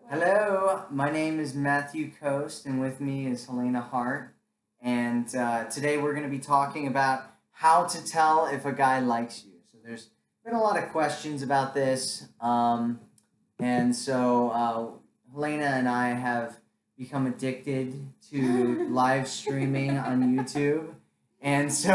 Hello, my name is Matthew Coast, and with me is Helena Hart. And today we're going to be talking about how to tell if a guy likes you. So there's been a lot of questions about this, and so Helena and I have become addicted to live streaming on YouTube. And so,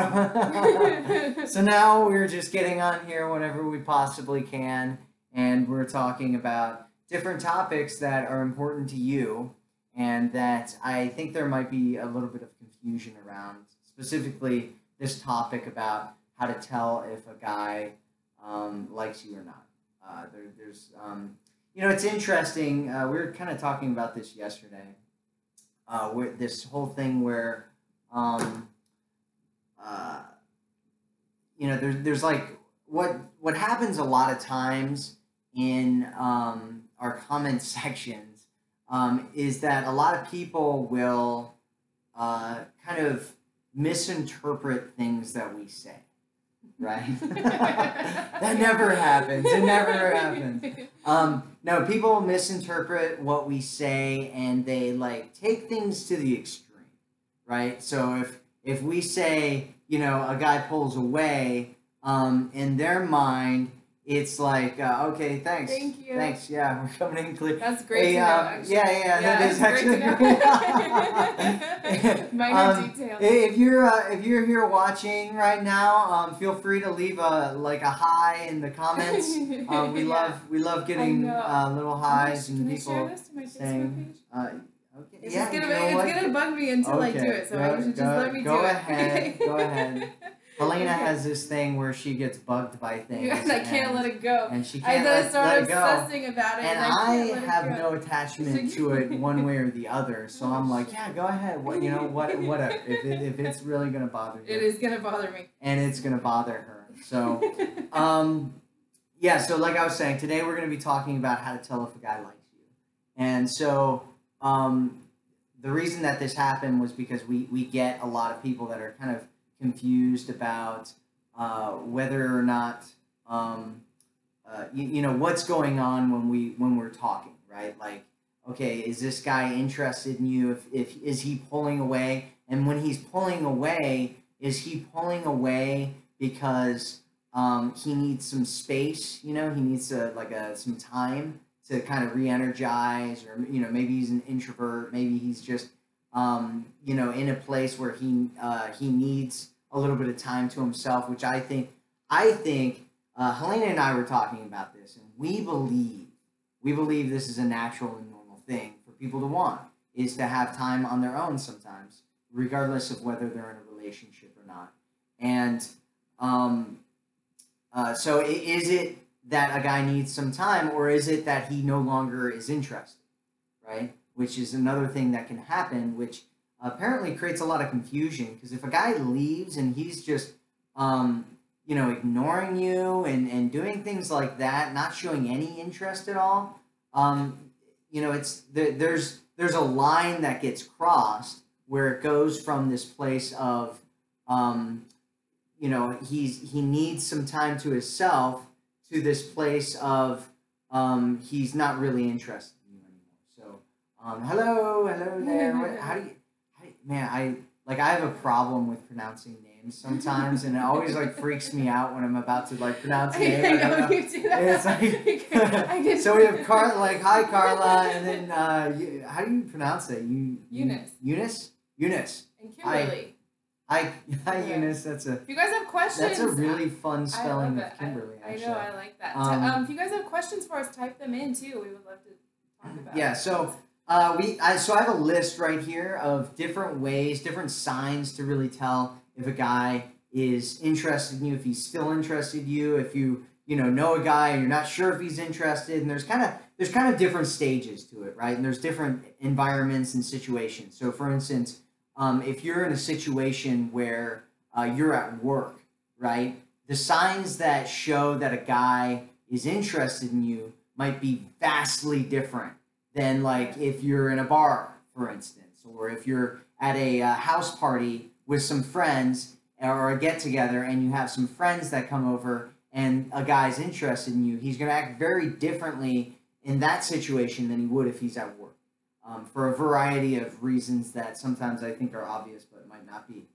so now we're just getting on here whenever we possibly can, and we're talking about different topics that are important to you and that I think there might be a little bit of confusion around, specifically this topic about how to tell if a guy likes you or not. It's interesting. We were kind of talking about this yesterday. With this whole thing where, there's like what happens a lot of times in our comment sections is that a lot of people will kind of misinterpret things that we say, right? That never happens. It never happens. No, people misinterpret what we say and they like take things to the extreme, right? So if we say, a guy pulls away, in their mind, it's like, okay, thanks. Thank you. Thanks, yeah, we're coming in clear. That's great to know, actually. Yeah, that is actually great. Minor details. If you're here watching right now, feel free to leave a hi in the comments. We love getting little highs and people share this to my saying. Facebook page? Okay. It's gonna bug me until I do it, so you should just let me do it. Go ahead. Helena has this thing where she gets bugged by things. And I can't let it go. And she can't I let started it go. obsessing about it. And I have no attachment to it one way or the other. So I'm like, yeah, go ahead. Whatever. If it's really gonna bother you. It is gonna bother me. And it's gonna bother her. So, So like I was saying, today we're gonna be talking about how to tell if a guy likes you. And so, the reason that this happened was because we get a lot of people that are kind of confused about whether or not what's going on when we're talking, right? Like, okay, is this guy interested in you? If is he pulling away? And when he's pulling away, is he pulling away because he needs some space? He needs some time to kind of re-energize, or maybe he's an introvert, maybe he's just in a place where he needs a little bit of time to himself, which I think Helena and I were talking about this, and we believe this is a natural and normal thing for people to want, is to have time on their own sometimes, regardless of whether they're in a relationship or not. And so is it that a guy needs some time, or is it that he no longer is interested, right? Which is another thing that can happen, which apparently creates a lot of confusion, because if a guy leaves and he's just, ignoring you and doing things like that, not showing any interest at all, there's a line that gets crossed where it goes from this place of, he needs some time to himself, to this place of he's not really interested in you anymore. So hello there. How do you, man? I have a problem with pronouncing names sometimes, and it always freaks me out when I'm about to pronounce a name. I know you do that. It's so we have hi Carla, and then how do you pronounce it? Eunice. And Kimberly. Hi Eunice. If you guys have questions, that's a really fun spelling of Kimberly. I know, I like that. If you guys have questions for us, type them in too. We would love to talk about it. Yeah, so I have a list right here of different ways, different signs to really tell if a guy is interested in you, if he's still interested in you, if you know a guy and you're not sure if he's interested, and there's kind of different stages to it, right? And there's different environments and situations. So for instance, if you're in a situation where you're at work, right? The signs that show that a guy is interested in you might be vastly different than if you're in a bar, for instance, or if you're at a house party with some friends or a get-together and you have some friends that come over and a guy's interested in you. He's going to act very differently in that situation than he would if he's at work, for a variety of reasons that sometimes I think are obvious but might not be.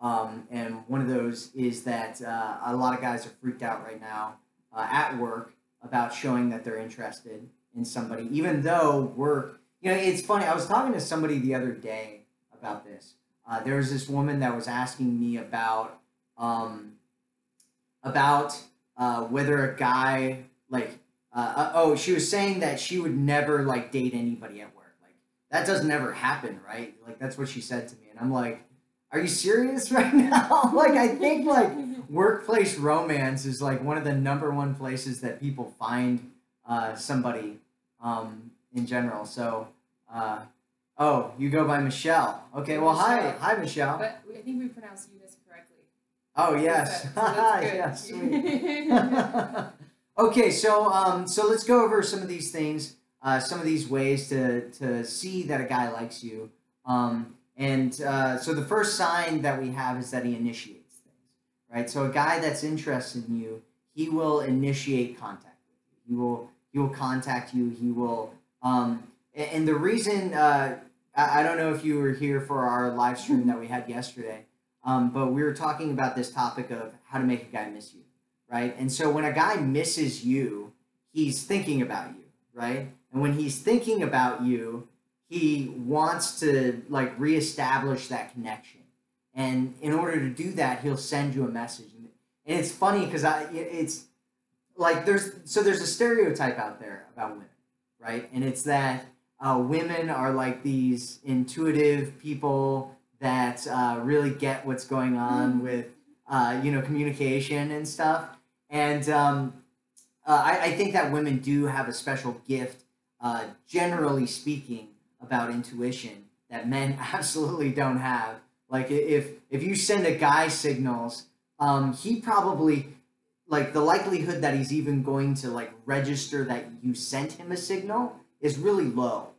And one of those is that a lot of guys are freaked out right now at work about showing that they're interested in somebody, even though work. It's funny. I was talking to somebody the other day about this. There was this woman that was asking me about whether a guy she was saying that she would never like date anybody at work. Like that doesn't ever happen, right? Like that's what she said to me, and I'm like, are you serious right now? Like I think like workplace romance is like one of the number one places that people find somebody in general. So oh, you go by Michelle. Okay, well hi Michelle. But I think we pronounced Eunice correctly. Oh yes. So that's good. Yes, sweet. Okay, so let's go over some of these things, some of these ways to see that a guy likes you. So the first sign that we have is that he initiates things, right? So a guy that's interested in you, he will initiate contact with you. He will contact you. He will, and the reason, I don't know if you were here for our live stream that we had yesterday, but we were talking about this topic of how to make a guy miss you, right? And so when a guy misses you, he's thinking about you, right? And when he's thinking about you, he wants to like reestablish that connection, and in order to do that, he'll send you a message. And it's funny because it's like there's a stereotype out there about women, right? And it's that women are like these intuitive people that really get what's going on with communication and stuff. And I think that women do have a special gift, generally speaking, about intuition that men absolutely don't have. Like if you send a guy signals, he probably, like, the likelihood that he's even going to like register that you sent him a signal is really low,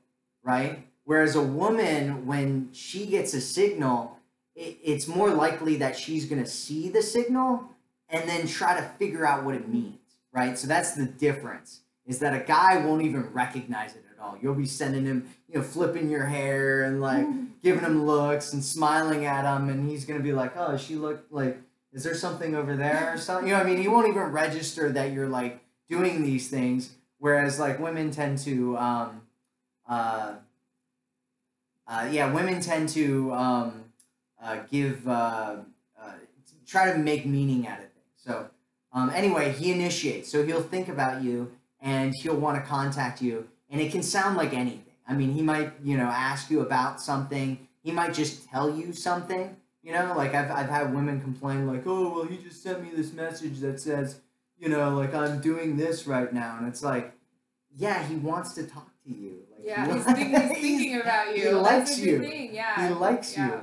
right? Whereas a woman, when she gets a signal, it's more likely that she's going to see the signal and then try to figure out what it means, right? So that's the difference, is that a guy won't even recognize it at all. You'll be sending him, flipping your hair and like giving him looks and smiling at him, and he's going to be like, oh, she looked like, is there something over there or something? He won't even register that you're like doing these things. Whereas like women tend to, women tend to try to make meaning out of things. So anyway, he initiates. So he'll think about you and he'll want to contact you, and it can sound like anything. I mean, he might, ask you about something. He might just tell you something. Like I've had women complain like, oh, well, he just sent me this message that says, like I'm doing this right now. And it's like, yeah, he wants to talk to you. Like, yeah, he's thinking about you. He likes you. Thing. Yeah. He likes you.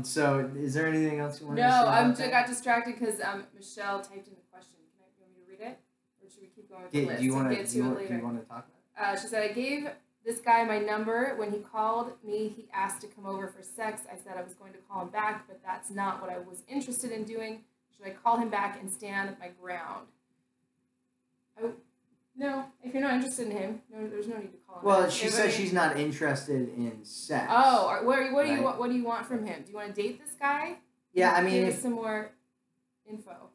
So is there anything else you want to say? No, I got distracted because Michelle typed in the question. You want me to read it? Or should we keep going with the list? Do you want to talk about it? She said, I gave this guy my number. When he called me, he asked to come over for sex. I said I was going to call him back, but that's not what I was interested in doing. Should I call him back and stand my ground? No, if you're not interested in him, there's no need to call him back. Well, she says she's not interested in sex. Oh, what do you want from him? Do you want to date this guy? Yeah, I mean, give us some more info.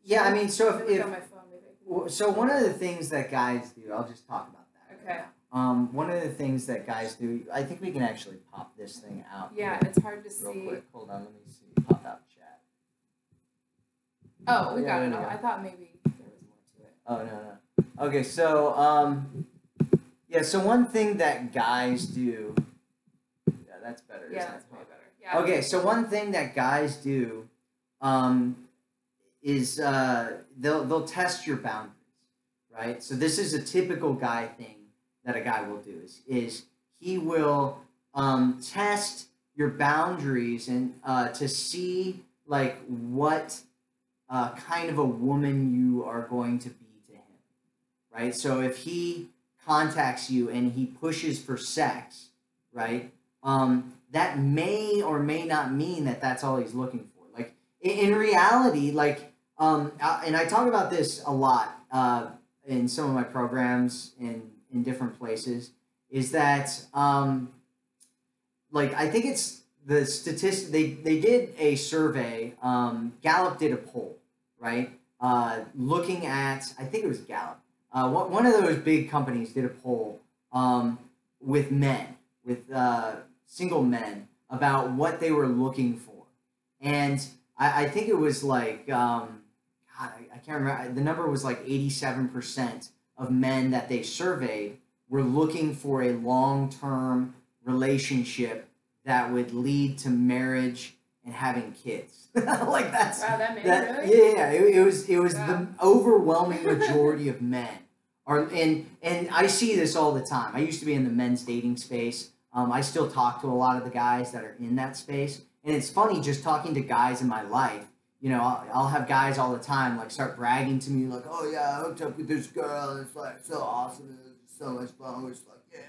Yeah, I mean, so if on my phone, maybe. So one of the things that guys do, I'll just talk about that. Okay. One of the things that guys do, I think we can actually pop this thing out. Yeah, it's hard to see. Real quick, hold on, let me see. Pop out chat. Oh, we got it. I thought maybe there was more to it. Oh, no. Okay, so so one thing that guys do. Yeah, that's better. Yeah, that's way better. Yeah. Okay, so one thing that guys do, is they'll test your boundaries, right? So this is a typical guy thing that a guy will do is he will test your boundaries and to see like what kind of a woman you are going to be to him, right? So if he contacts you and he pushes for sex, right? That may or may not mean that that's all he's looking for. Like in reality, like and I talk about this a lot in some of my programs in different places, is that like I think it's the statistic they did a survey. Gallup did a poll, right? Looking at, I think it was Gallup. One of those big companies did a poll with men, with single men, about what they were looking for, and I think it was like God, I can't remember. The number was like 87% of men that they surveyed were looking for a long-term relationship that would lead to marriage and having kids. Like that's Wow, that many, that. really? Yeah, it was Wow. the overwhelming majority of men are, and I see this all the time. I used to be in the men's dating space. I still talk to a lot of the guys that are in that space, and it's funny just talking to guys in my life. You know, I'll have guys all the time like start bragging to me like, "Oh yeah, I hooked up with this girl, and it's like so awesome, and it's so much fun." We're just like, yeah,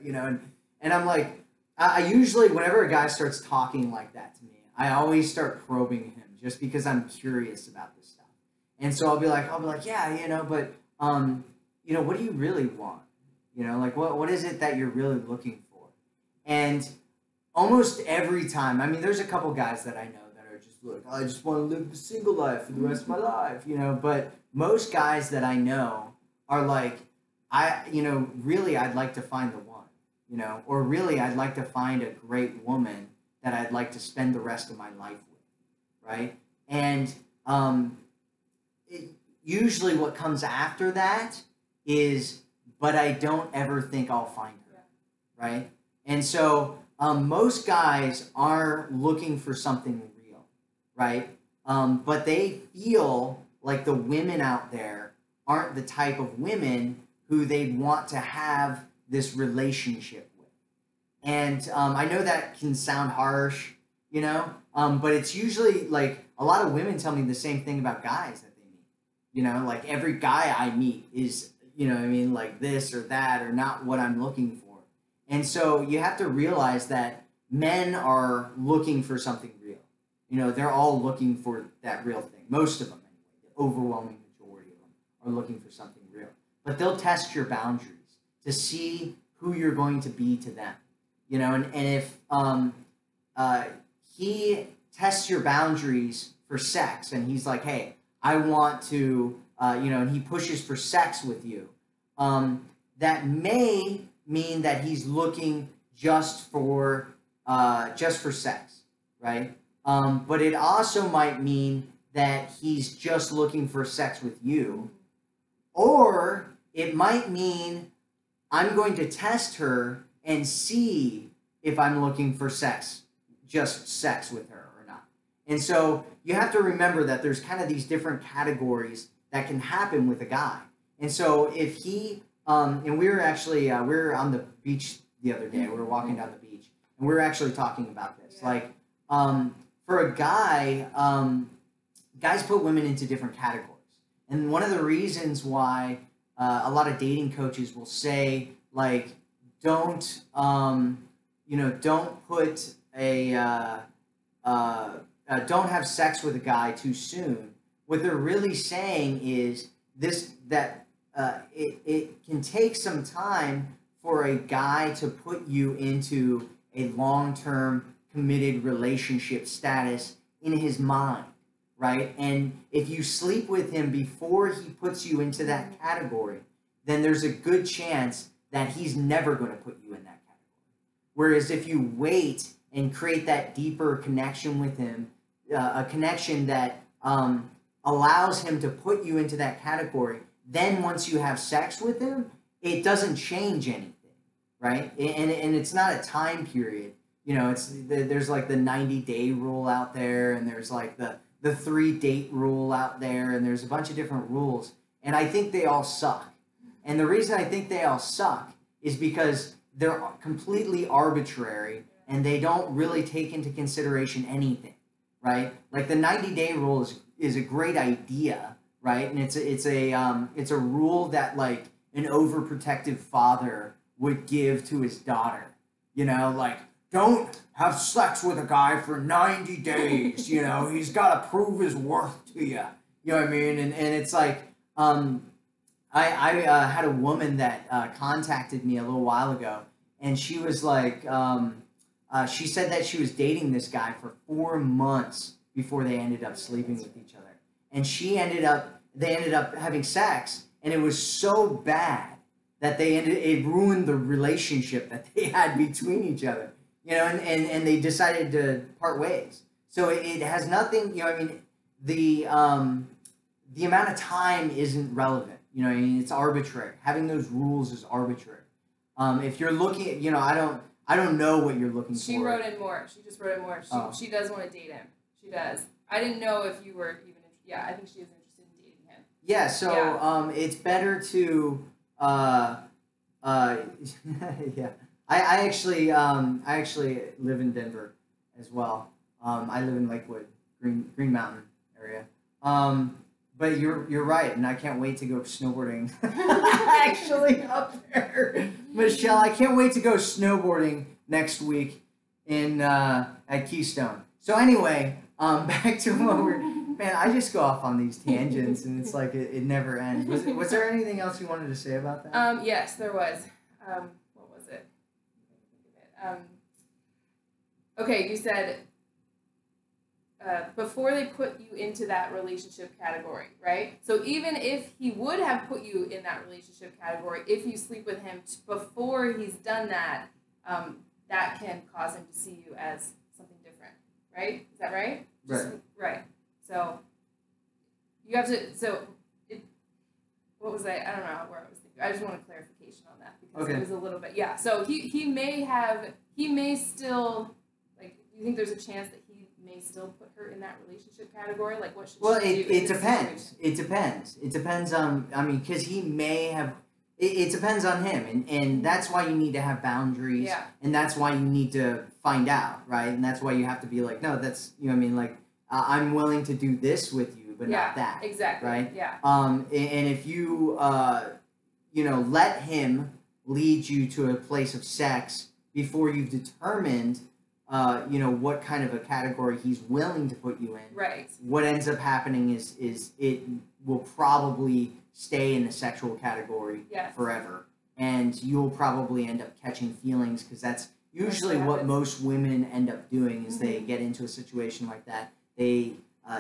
you know, and I'm like, I usually whenever a guy starts talking like that to me, I always start probing him just because I'm curious about this stuff, and so I'll be like, yeah, you know, but you know, what do you really want? You know, like what is it that you're really looking for? And almost every time, I mean, there's a couple guys that I know that are just like, I just want to live the single life for the rest of my life, you know. But most guys that I know are like, you know, really, I'd like to find the one, you know, or really, I'd like to find a great woman that I'd like to spend the rest of my life with, right? And usually, what comes after that is, but I don't ever think I'll find her, right? And so most guys are looking for something real, right? But they feel like the women out there aren't the type of women who they'd want to have this relationship with. And I know that can sound harsh, you know, but it's usually like a lot of women tell me the same thing about guys that they meet. You know, like every guy I meet is, you know what I mean, like this or that or not what I'm looking for. And so you have to realize that men are looking for something real. You know, they're all looking for that real thing. Most of them, anyway, the overwhelming majority of them are looking for something real. But they'll test your boundaries to see who you're going to be to them. You know, and if he tests your boundaries for sex and he's like, hey, I want to, you know, and he pushes for sex with you, that may mean that he's looking just for sex, right? But it also might mean that he's just looking for sex with you, or it might mean I'm going to test her and see if I'm looking for sex, just sex with her or not. And so you have to remember that there's kind of these different categories that can happen with a guy. And so if he and we were actually we were on the beach the other day. We were walking down the beach, and we were actually talking about this. Yeah. Like, for a guy, guys put women into different categories, and one of the reasons why a lot of dating coaches will say, like, don't you know, don't put don't have sex with a guy too soon. What they're really saying is that it can take some time for a guy to put you into a long-term committed relationship status in his mind, right? And if you sleep with him before he puts you into that category, then there's a good chance that he's never going to put you in that category. Whereas if you wait and create that deeper connection with him, a connection that allows him to put you into that category, then once you have sex with him, it doesn't change anything, right? And it's not a time period. You know, there's like the 90-day rule out there, and there's like the 3-date rule out there, and there's a bunch of different rules. And I think they all suck. And the reason I think they all suck is because they're completely arbitrary, and they don't really take into consideration anything, right? Like the 90-day rule is a great idea, right? And it's a rule that like an overprotective father would give to his daughter. You know, like, don't have sex with a guy for 90 days. You know, he's got to prove his worth to you. You know what I mean? And it's like, I had a woman that contacted me a little while ago, and she was like, she said that she was dating this guy for 4 months before they ended up sleeping with each other, and they ended up having sex, and it was so bad that it ruined the relationship that they had between each other, you know, and they decided to part ways. So it has nothing, you know, I mean, the amount of time isn't relevant. You know, I mean, it's arbitrary. Having those rules is arbitrary. If you're looking at, you know, I don't know what you're looking for. She wrote in more. She just wrote in more. She does want to date him. She does. I didn't know if you were even. Yeah, I think she is interested in dating him. Yeah. So it's better to yeah. I actually live in Denver as well. I live in Lakewood, Green Mountain area. But you're right, and I can't wait to go snowboarding. Actually, up there, Michelle, I can't wait to go snowboarding next week at Keystone. So anyway, back to what man. I just go off on these tangents, and it's like it never ends. Was there anything else you wanted to say about that? Yes, there was. What was it? Okay, you said. Before they put you into that relationship category, right? So even if he would have put you in that relationship category, if you sleep with him before he's done that, that can cause him to see you as something different, right? Is that right? Right. So you have to. What was I don't know where I was thinking. I just want a clarification on that because it was a little bit. Yeah. So he may still like. Do you think there's a chance that he may still put her in that relationship category? Like, what should she do? It depends. It depends. It depends on, I mean, because he may have, it depends on him. And that's why you need to have boundaries. Yeah. And that's why you need to find out, right? And that's why you have to be like, no, that's, you know what I mean? Like, I'm willing to do this with you, but not that. Exactly. Right? Yeah. And if you, you know, let him lead you to a place of sex before you've determined you know, what kind of a category he's willing to put you in. Right. What ends up happening is it will probably stay in the sexual category forever. And you'll probably end up catching feelings because that's usually what most women end up doing is they get into a situation like that. They,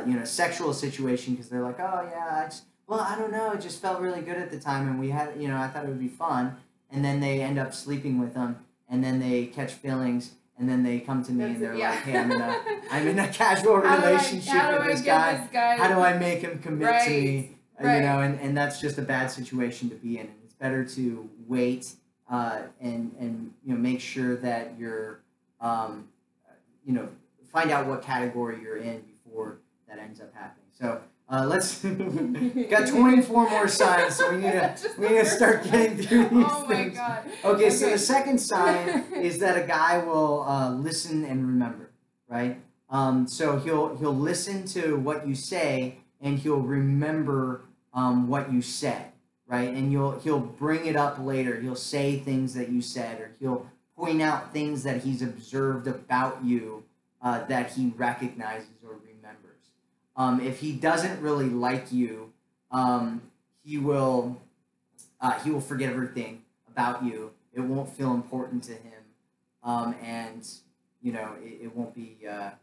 you know, sexual situation because they're like, oh, yeah, I don't know. It just felt really good at the time. And we had, you know, I thought it would be fun. And then they end up sleeping with them. And then they catch feelings. And then they come to me and they're like, hey, I'm in a casual relationship with this guy. How do I make him commit to me? You know, and that's just a bad situation to be in. And it's better to wait and you know, make sure that you're, you know, find out what category you're in before that ends up happening. So let's got 24 more signs, so we need to start getting through these things. My God. Okay, so the second sign is that a guy will listen and remember, right? So he'll listen to what you say and he'll remember what you said, right? And he'll bring it up later. He'll say things that you said, or he'll point out things that he's observed about you that he recognizes or remembers. If he doesn't really like you, he will forget everything about you. It won't feel important to him, and you know it won't be that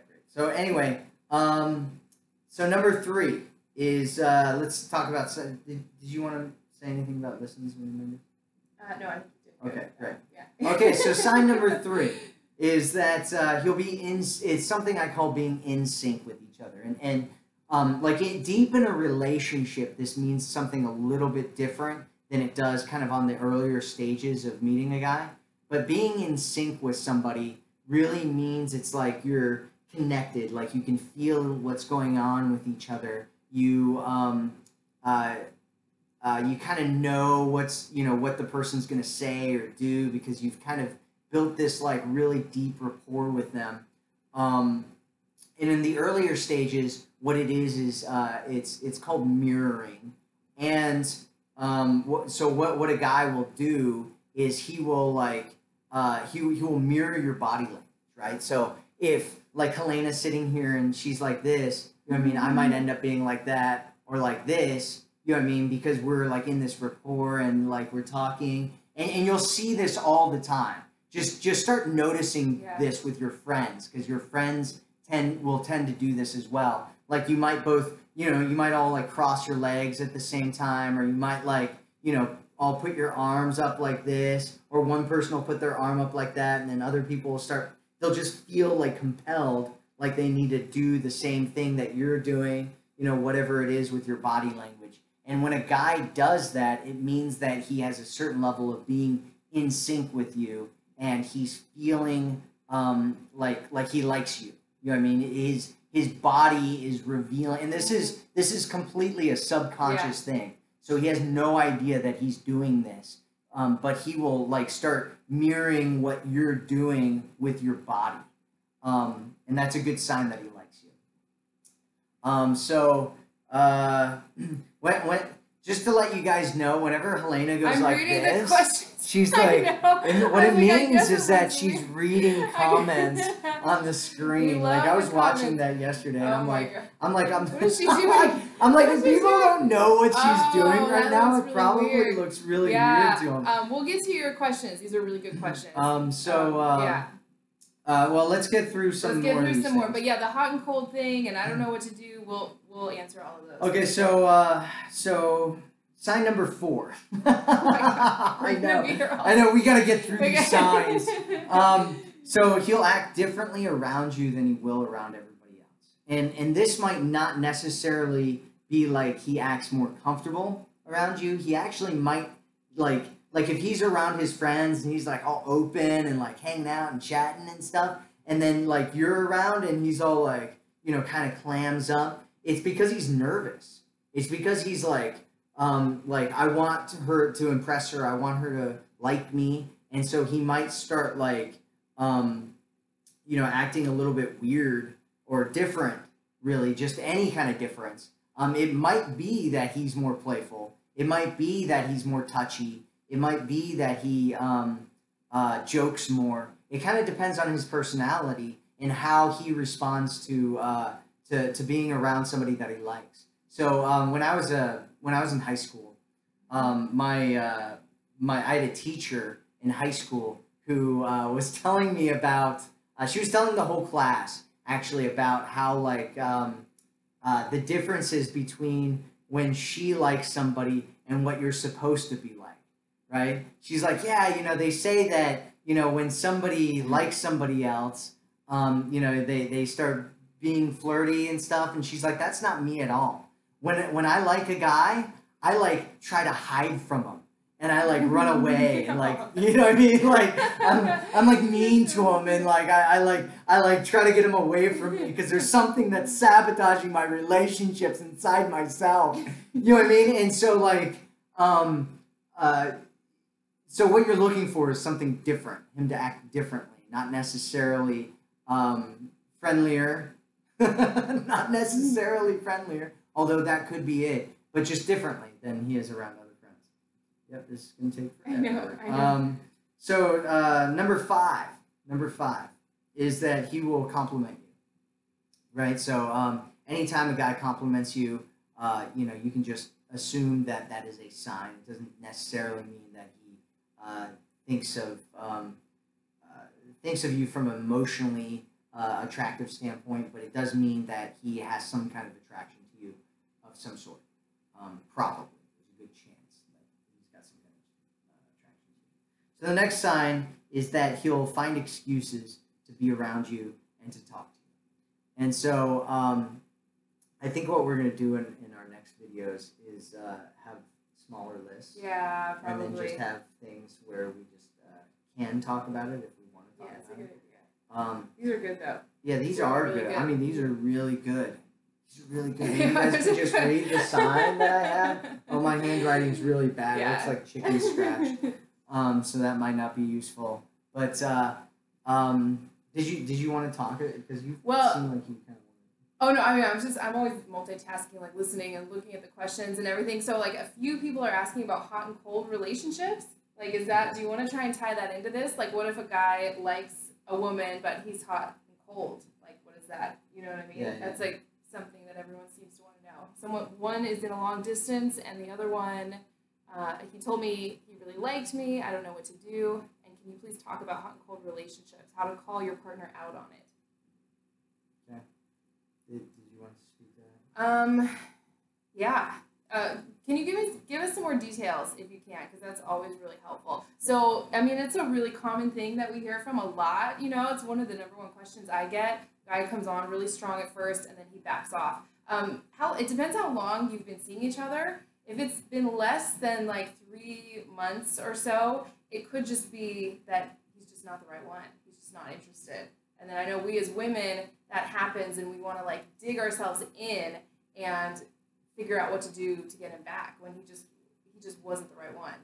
great. So anyway, so number 3 is let's talk about. Did you want to say anything about listens and remembers? No, I think you did. Okay, great. Yeah. Okay, so sign number 3 is that he'll be it's something I call being in sync with each other. And like deep in a relationship, this means something a little bit different than it does kind of on the earlier stages of meeting a guy. But being in sync with somebody really means it's like you're connected, like you can feel what's going on with each other. You you kind of know what the person's going to say or do because you've kind of built this like really deep rapport with them. And in the earlier stages, what it is it's called mirroring. And what a guy will do is he will like he will mirror your body language, right? So if like Helena sitting here and she's like this, you know what I mean? I might end up being like that or like this, you know what I mean? Because we're like in this rapport and like we're talking, and you'll see this all the time. Just start noticing this with your friends, because your friends will tend to do this as well. Like you might both, you might all like cross your legs at the same time, or you might like, all put your arms up like this, or one person will put their arm up like that, and then other people will they'll just feel like compelled, like they need to do the same thing that you're doing, whatever it is with your body language. And when a guy does that, it means that he has a certain level of being in sync with you, and he's feeling like he likes you. You know what I mean? His body is revealing, and this is completely a subconscious thing. So he has no idea that he's doing this, but he will like start mirroring what you're doing with your body, and that's a good sign that he likes you. When just to let you guys know, whenever Helena goes I'm like reading this, the questions. she's like, and what it means is that weird. she's reading comments on the screen. Like I was watching that yesterday, and I'm like, what is she doing? I'm like, if people don't know what she's doing right now, it really probably weird. looks really weird to them. We'll get to your questions. These are really good questions. Well, let's get through some more. Let's get through some more. But yeah, the hot and cold thing, and I don't know what to do. We'll answer all of those. Okay, so sign number 4. Oh my God. I know. We got to get through these signs. So he'll act differently around you than he will around everybody else, and this might not necessarily be like he acts more comfortable around you. He actually might like if he's around his friends and he's like all open and like hanging out and chatting and stuff, and then like you're around and he's all like kind of clams up. It's because he's nervous. It's because he's like I want her to impress her. I want her to like me, and so he might start like acting a little bit weird or different. Really, just any kind of difference. It might be that he's more playful. It might be that he's more touchy. It might be that he jokes more. It kind of depends on his personality and how he responds to being around somebody that he likes. So when I was in high school, I had a teacher in high school who was telling me about. She was telling the whole class actually about how like the differences between when she likes somebody and what you're supposed to be like, right? She's like, yeah, they say that when somebody likes somebody else, they start being flirty and stuff, and she's like, that's not me at all. When I like a guy, I like try to hide from him, and I like run away, and like what I mean, like I'm like mean to him, and like I try to get him away from me because there's something that's sabotaging my relationships inside myself. You know what I mean? And so like so what you're looking for is something different, him to act differently, not necessarily friendlier. Not necessarily friendlier, although that could be it, but just differently than he is around other friends. Yep, this is going to take forever. I know. So number five is that he will compliment you, right? So anytime a guy compliments you, you can just assume that that is a sign. It doesn't necessarily mean that he thinks of you from emotionally attractive standpoint, but it does mean that he has some kind of attraction to you of some sort. Probably. There's a good chance that he's got some kind of attraction to you. So the next sign is that he'll find excuses to be around you and to talk to you. And so I think what we're going to do in our next videos is have smaller lists. Yeah, probably. And then just have things where we just can talk about it if we want to talk about it. That's a good idea. These are good though. Yeah, these are really good. I mean, these are really good. These are really good. You guys can just read the sign that I have. Oh, my handwriting's really bad. It looks like chicken scratch. So that might not be useful. But did you want to talk? Because you seem like you kind of. Oh no, I mean I'm always multitasking, like listening and looking at the questions and everything. So like a few people are asking about hot and cold relationships. Like, do you want to try and tie that into this? Like, what if a guy likes a woman but he's hot and cold? Like, that? You know what I mean? Yeah, That's yeah. like something that everyone seems to want to know. One is in a long distance, and the other one, he told me he really liked me. I don't know what to do. And can you please talk about hot and cold relationships? How to call your partner out on it? Okay. Did you want to speak to that? Yeah. Can you give us some more details if you can, because that's always really helpful. So, I mean, it's a really common thing that we hear from a lot. You know, it's one of the number one questions I get. Guy comes on really strong at first, and then he backs off. How it depends how long you've been seeing each other. If it's been less than like 3 months or so, it could just be that he's just not the right one. He's just not interested. And then I know we as women, that happens, and we want to like dig ourselves in and figure out what to do to get him back when he just wasn't the right one.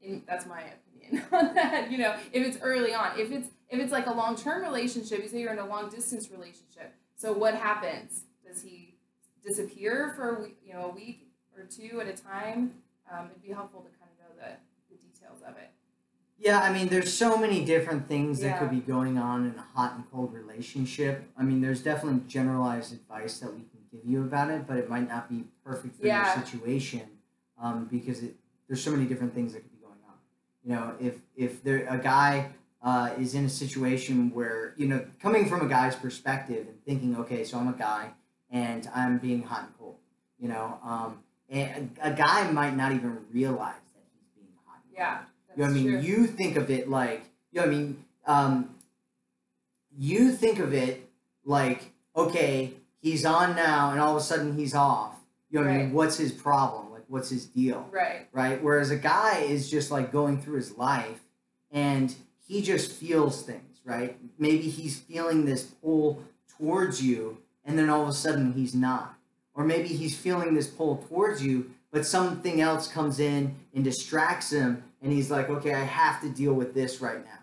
And that's my opinion on that. You know, if it's early on, if it's like a long-term relationship, you say you're in a long-distance relationship. So what happens? Does he disappear for a week or two at a time? It'd be helpful to kind of know the details of it. Yeah, I mean, there's so many different things that Yeah. could be going on in a hot and cold relationship. I mean, there's definitely generalized advice that we can give you about it, but it might not be perfect for Yeah. your situation, because there's so many different things that could be going on. You know, if a guy is in a situation where, you know, coming from a guy's perspective and thinking, okay, so I'm a guy and I'm being hot and cold, you know, and a guy might not even realize that he's being hot and cold. Yeah. You know what I mean? True. You think of it like, you know what I mean? You think of it like, okay, he's on now and all of a sudden he's off. You know what I mean? Right. What's his problem? Like, what's his deal? Right. Right? Whereas a guy is just like going through his life and he just feels things, right? Maybe he's feeling this pull towards you and then all of a sudden he's not. Or maybe he's feeling this pull towards you, but something else comes in and distracts him and he's like, okay, I have to deal with this right now.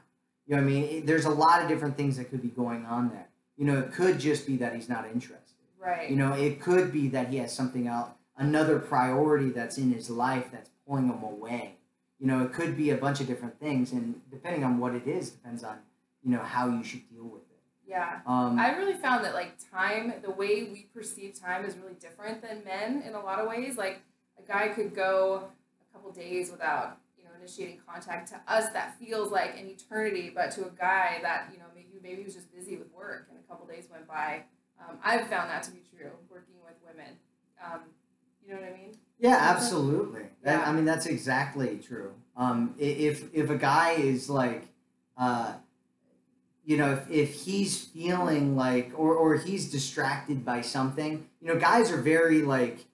You know what I mean? There's a lot of different things that could be going on there. You know, it could just be that he's not interested. Right. You know, it could be that he has something else, another priority that's in his life that's pulling him away. You know, it could be a bunch of different things, and depending on what it is, depends on, you know, how you should deal with it. Yeah. I really found that like time, the way we perceive time is really different than men in a lot of ways. Like a guy could go a couple days without, you know, initiating contact. To us, that feels like an eternity, but to a guy that, you know, maybe he was just busy with work and a couple days went by. I've found that to be true working with women. You know what I mean? Yeah, absolutely. Yeah. I mean, that's exactly true. If a guy is like, you know, if he's feeling like, or he's distracted by something, you know, guys are very like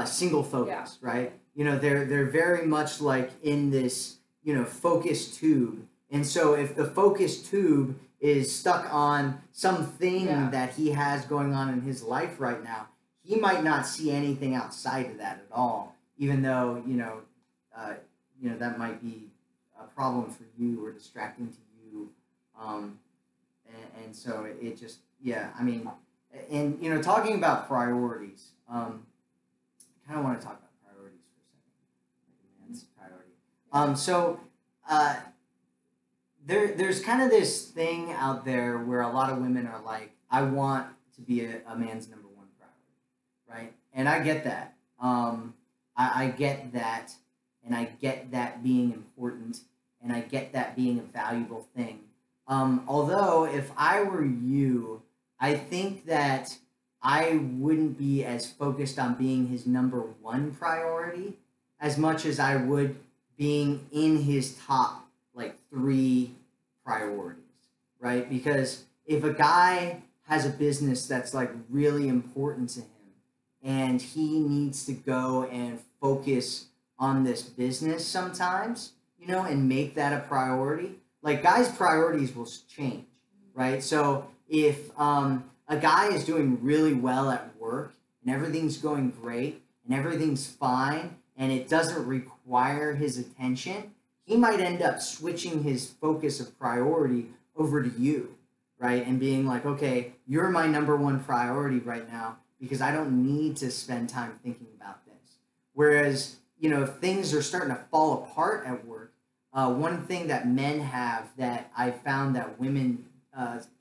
single focused, right? You know, they're very much like in this, you know, focus tube. And so if the focus tube is stuck on something that he has going on in his life right now, he might not see anything outside of that at all, even though, you know, that might be a problem for you or distracting to you. And so it just, yeah, I mean, and, you know, talking about priorities, I kind of want to talk about priorities for a second, like a man's priority. There's kind of this thing out there where a lot of women are like, I want to be a man's number one priority, right? And I get that. I get that, and I get that being important, and I get that being a valuable thing. Although, if I were you, I think that I wouldn't be as focused on being his number one priority as much as I would being in his top, like, 3 priorities, right? Because if a guy has a business that's, like, really important to him and he needs to go and focus on this business sometimes, you know, and make that a priority, like, guys' priorities will change, right? So if a guy is doing really well at work and everything's going great and everything's fine and it doesn't require his attention, he might end up switching his focus of priority over to you, right? And being like, okay, you're my number one priority right now because I don't need to spend time thinking about this. Whereas, you know, if things are starting to fall apart at work, one thing that men have that I found that women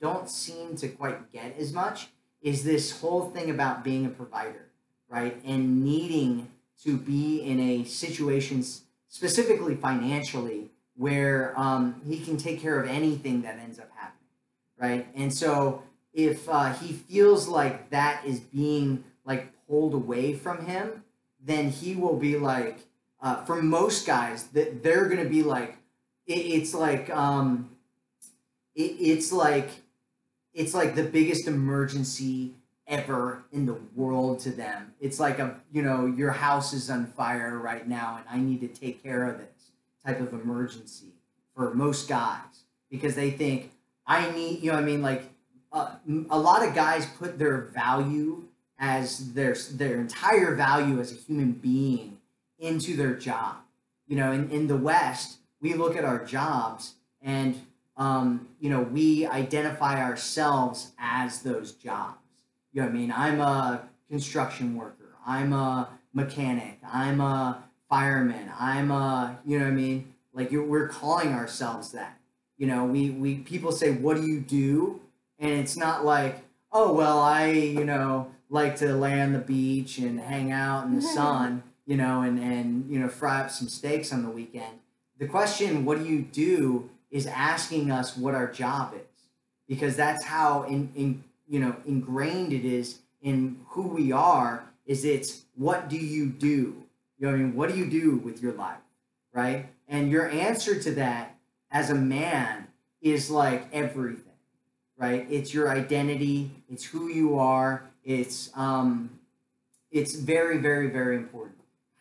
don't seem to quite get as much is this whole thing about being a provider, right? And needing to be in a situation, specifically financially, where he can take care of anything that ends up happening, right? And so if he feels like that is being like pulled away from him, then he will be like, for most guys, that they're gonna be like, it's like it's like the biggest emergency ever in the world to them. It's like your house is on fire right now and I need to take care of this type of emergency for most guys, because they think I need, a lot of guys put their value as their entire value as a human being into their job. In the West, we look at our jobs and we identify ourselves as those jobs. You know what I mean? I'm a construction worker. I'm a mechanic. I'm a fireman. I'm a, you know what I mean? Like we're calling ourselves that. We people say, what do you do? And it's not like, oh, well, I, like to lay on the beach and hang out in the sun, and fry up some steaks on the weekend. The question, what do you do, is asking us what our job is, because that's how ingrained it is in who we are. Is it's what do you do? You know what I mean? What do you do with your life, right? And your answer to that as a man is like everything, right? It's your identity. It's who you are. It's very, very, very important.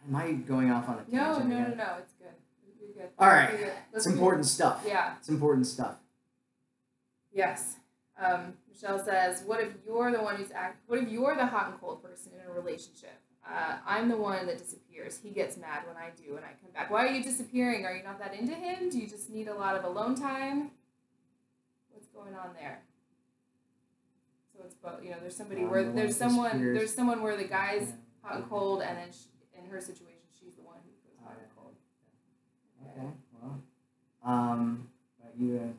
Am I going off on a tangent? No. It's good. You're good. All right. You're good. It's important stuff. Yeah. It's important stuff. Yes. Michelle says, what if you're the the hot and cold person in a relationship? I'm the one that disappears. He gets mad when I do and I come back. Why are you disappearing? Are you not that into him? Do you just need a lot of alone time? What's going on there? So it's both. There's somebody where there's someone where the guy's hot and cold, and then in her situation, she's the one who goes hot and cold. Okay. Well, you.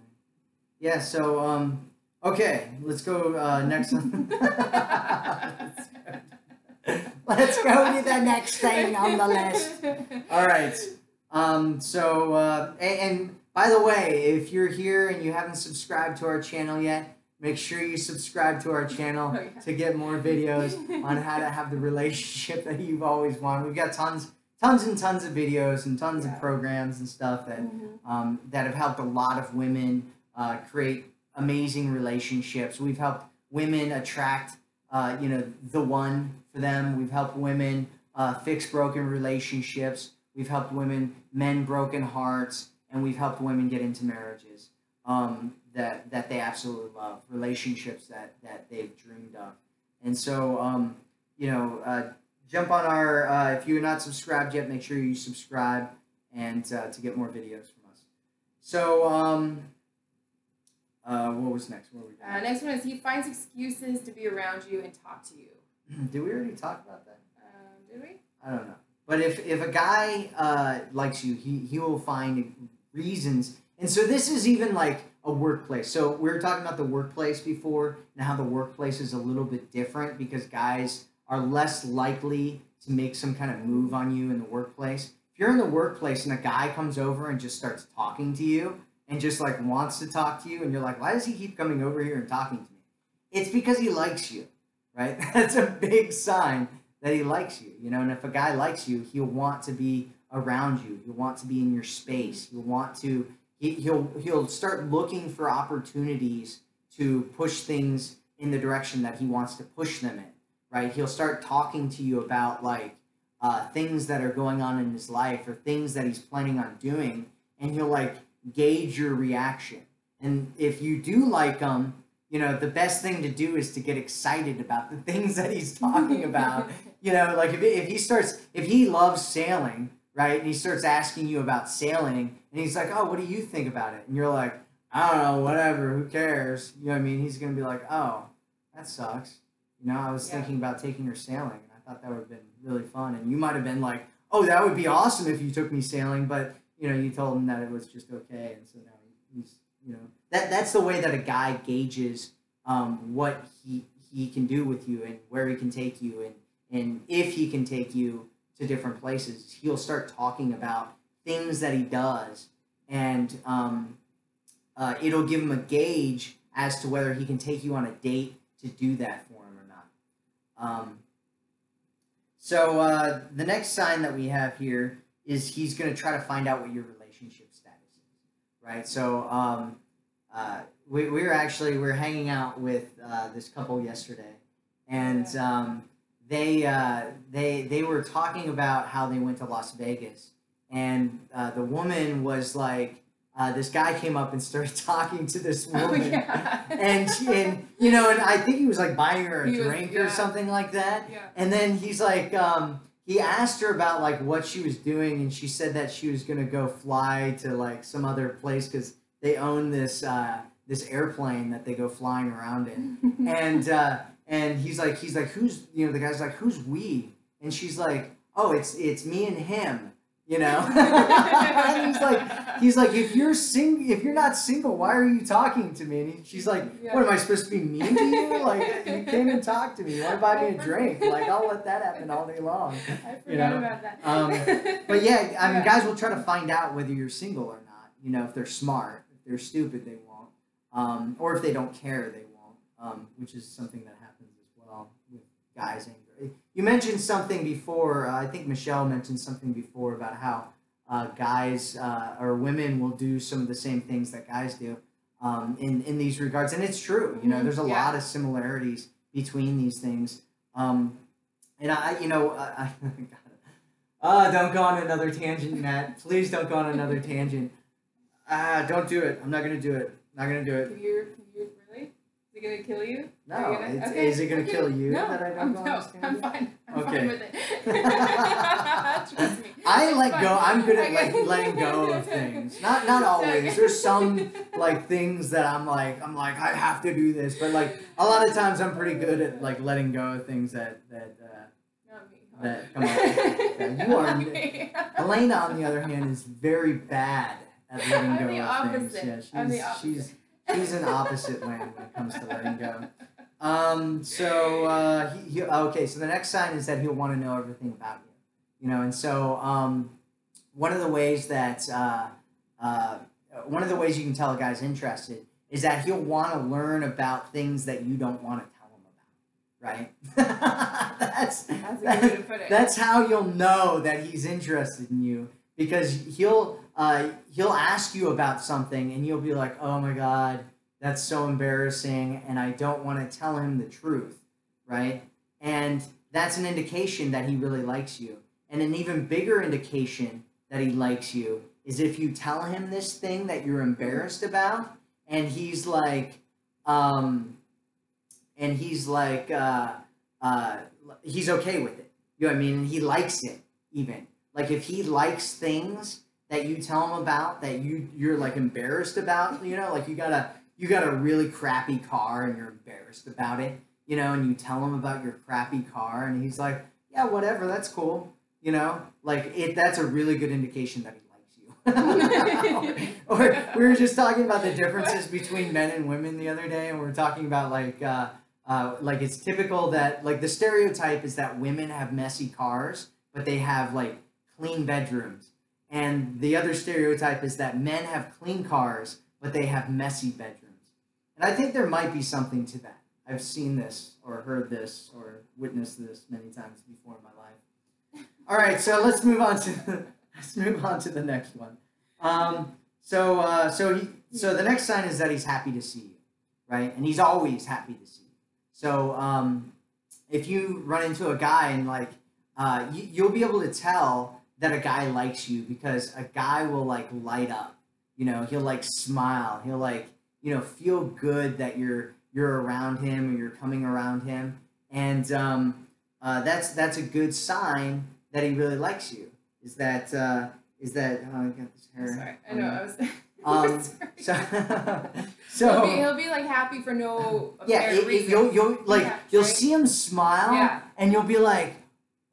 Yeah. So okay. Let's go next. Let's go to the next thing on the list. All right. And by the way, if you're here and you haven't subscribed to our channel yet, make sure you subscribe to our channel to get more videos on how to have the relationship that you've always wanted. We've got tons and tons of videos and tons of programs and stuff that that have helped a lot of women create amazing relationships. We've helped women attract the one for them. We've helped women fix broken relationships. We've helped women mend broken hearts, and we've helped women get into marriages that they absolutely love, relationships that they've dreamed of. And so jump on our if you're not subscribed yet, make sure you subscribe and to get more videos from us. So what was next? What were we doing? Next one is he finds excuses to be around you and talk to you. Did we already talk about that? Did we? I don't know. But if a guy likes you, he will find reasons. And so this is even like a workplace. So we were talking about the workplace before, and how the workplace is a little bit different because guys are less likely to make some kind of move on you in the workplace. If you're in the workplace and a guy comes over and just starts talking to you and just like wants to talk to you, and you're like, why does he keep coming over here and talking to me? It's because he likes you, right? That's a big sign that he likes you, And if a guy likes you, he'll want to be around you. He'll want to be in your space. He'll start looking for opportunities to push things in the direction that he wants to push them in, right? He'll start talking to you about like things that are going on in his life or things that he's planning on doing, and he'll like gauge your reaction. And if you do like him, the best thing to do is to get excited about the things that he's talking about. Like if he loves sailing, right? And he starts asking you about sailing, and he's like, oh, what do you think about it? And you're like, I don't know, whatever, who cares? You know what I mean? He's going to be like, oh, that sucks. I was thinking about taking her sailing, and I thought that would have been really fun. And you might have been like, oh, that would be awesome if you took me sailing, but, you told him that it was just okay. And so now he's, that's the way that a guy gauges what he can do with you and where he can take you, and if he can take you to different places. He'll start talking about things that he does, and it'll give him a gauge as to whether he can take you on a date to do that for him or not. So the next sign that we have here is he's going to try to find out what your relationship status is, right? So we're hanging out with this couple yesterday, and they were talking about how they went to Las Vegas, and the woman was like, this guy came up and started talking to this woman, and I think he was like buying her a drink or something like that, and then he's like, he asked her about like what she was doing, and she said that she was gonna go fly to like some other place because they own this airplane that they go flying around in, and he's like who's, the guy's like, who's we, and she's like, oh, it's me and him. And he's like, if you're not single, why are you talking to me? And she's like, what, am I supposed to be mean to you? Like, you came and talked to me. Why buy me a drink? Like, I'll let that happen all day long. I forgot about that. But yeah, I mean, guys will try to find out whether you're single or not. If they're smart. If they're stupid, they won't. Or if they don't care, they won't. Which is something that happens as well with guys and girls. You mentioned something before, I think Michelle mentioned something before about how guys or women will do some of the same things that guys do in these regards. And it's true, there's a lot of similarities between these things. And don't go on another tangent, Matt. Please don't go on another tangent. Don't do it. I'm not going to do it. Not going to do it. Can you really? Is it going to kill you? No. Is it going to kill you that I don't go on this tangent? I'm fine. I'm fine with it. Trust me. I let go. I'm good at letting go of things. Not always. There's some things that I'm like I have to do this, but a lot of times I'm pretty good at letting go of things that come up. You are. Helena, on the other hand, is very bad at letting go of things. Yeah, she's an opposite when it comes to letting go. So the next sign is that he'll want to know everything about you. And so one of the ways you can tell a guy's interested is that he'll want to learn about things that you don't want to tell him about, right? That's a good way to put it. That's how you'll know that he's interested in you, because he'll ask you about something and you'll be like, oh my God, that's so embarrassing, and I don't want to tell him the truth, right? And that's an indication that he really likes you. And an even bigger indication that he likes you is if you tell him this thing that you're embarrassed about, and he's like, he's okay with it. You know what I mean? And he likes it even. Like if he likes things that you tell him about that you're embarrassed about, you got a really crappy car and you're embarrassed about it, and you tell him about your crappy car and he's like, yeah, whatever, that's cool. That's a really good indication that he likes you. or we were just talking about the differences between men and women the other day, and we are talking about it's typical that the stereotype is that women have messy cars, but they have clean bedrooms. And the other stereotype is that men have clean cars, but they have messy bedrooms. And I think there might be something to that. I've seen this or heard this or witnessed this many times before in my life. All right, so let's move on to the next one. So the next sign is that he's happy to see you, right? And he's always happy to see you. So if you run into a guy and you'll be able to tell that a guy likes you because a guy will light up. He'll smile. He'll feel good that you're around him or you're coming around him, and that's a good sign that he really likes you. Is that oh, I got this hair. Sorry, I know. I was. So he'll be happy for no apparent reason. You'll see him smile, and you'll be like,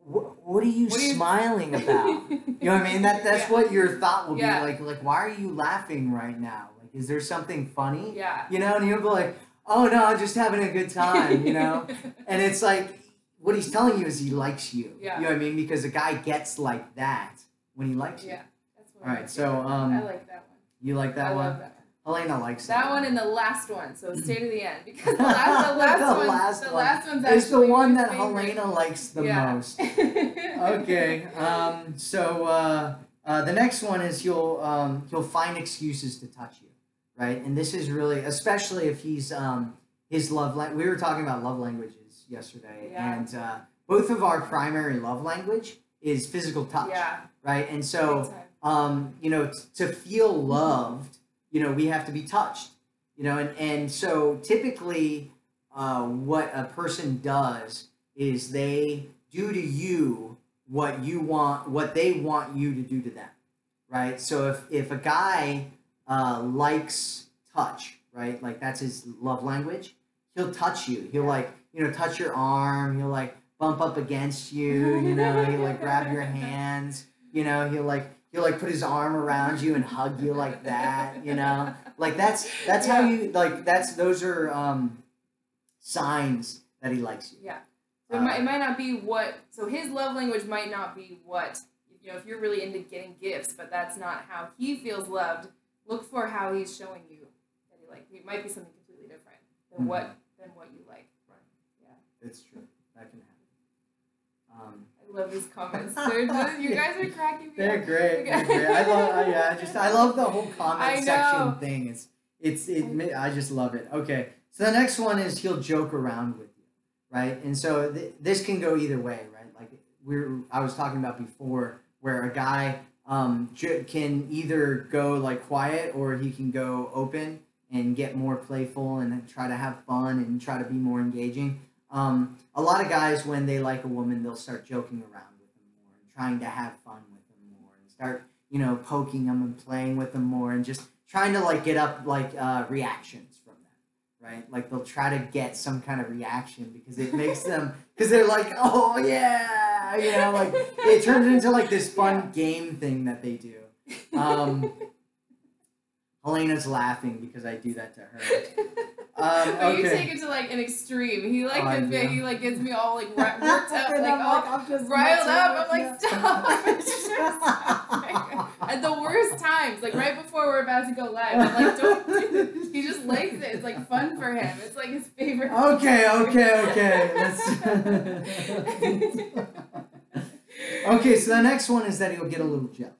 what are you smiling about? You know what I mean? That's what your thought will be like, why are you laughing right now? Is there something funny? Yeah. And you'll be like, oh no, I'm just having a good time, you know? And it's like, what he's telling you is he likes you. Yeah. You know what I mean? Because a guy gets like that when he likes you. Yeah. That's what All right, so I like that one. you like that I one? love that one. Helena likes that one. And the last one, so stay to the end because the last one's is the actually one my that favorite. Helena likes the most. Okay, so the next one is he'll find excuses to touch you, right? And this is really, especially if he's his love language. We were talking about love languages yesterday, and both of our primary love language is physical touch, right? And so you know, to feel loved, you know, we have to be touched, you know, and so typically what a person does is they do to you what they want you to do to them, right? So if a guy likes touch, right, like that's his love language, he'll touch you. He'll like, you know, touch your arm. He'll like bump up against you, you know, he'll like grab your hands, you know, he'll like put his arm around you and hug you like that, you know, like that's how you like those are signs that he likes you. Yeah. So it might not be what. So his love language might not be what, you know, if you're really into getting gifts, but that's not how he feels loved. Look for how he's showing you that he like. It might be something completely different than what you like. Right. Yeah. It's true. That can happen. I love these comments. You guys are cracking me They're up. great. They're great. I love the whole comment section thing. I just love it. Okay, so the next one is he'll joke around with you, right? And so this can go either way, right? Like I was talking about before, where a guy can either go like quiet or he can go open and get more playful and try to have fun and try to be more engaging. A lot of guys, when they like a woman, they'll start joking around with them more and trying to have fun with them more and start, you know, poking them and playing with them more and just trying to like get up like reactions from them, right? Like they'll try to get some kind of reaction because it makes them, because they're like, oh yeah, you know, like it turns into like this fun game thing that they do. Helena's laughing because I do that to her. But you take it to like an extreme. He like he like gets me all like worked up, I'm just riled up. I'm like, stop! At the worst times, like right before we're about to go live, I'm like, don't do this. He just likes it. It's like fun for him. It's like his favorite. Okay. Okay, so the next one is that he'll get a little jealous,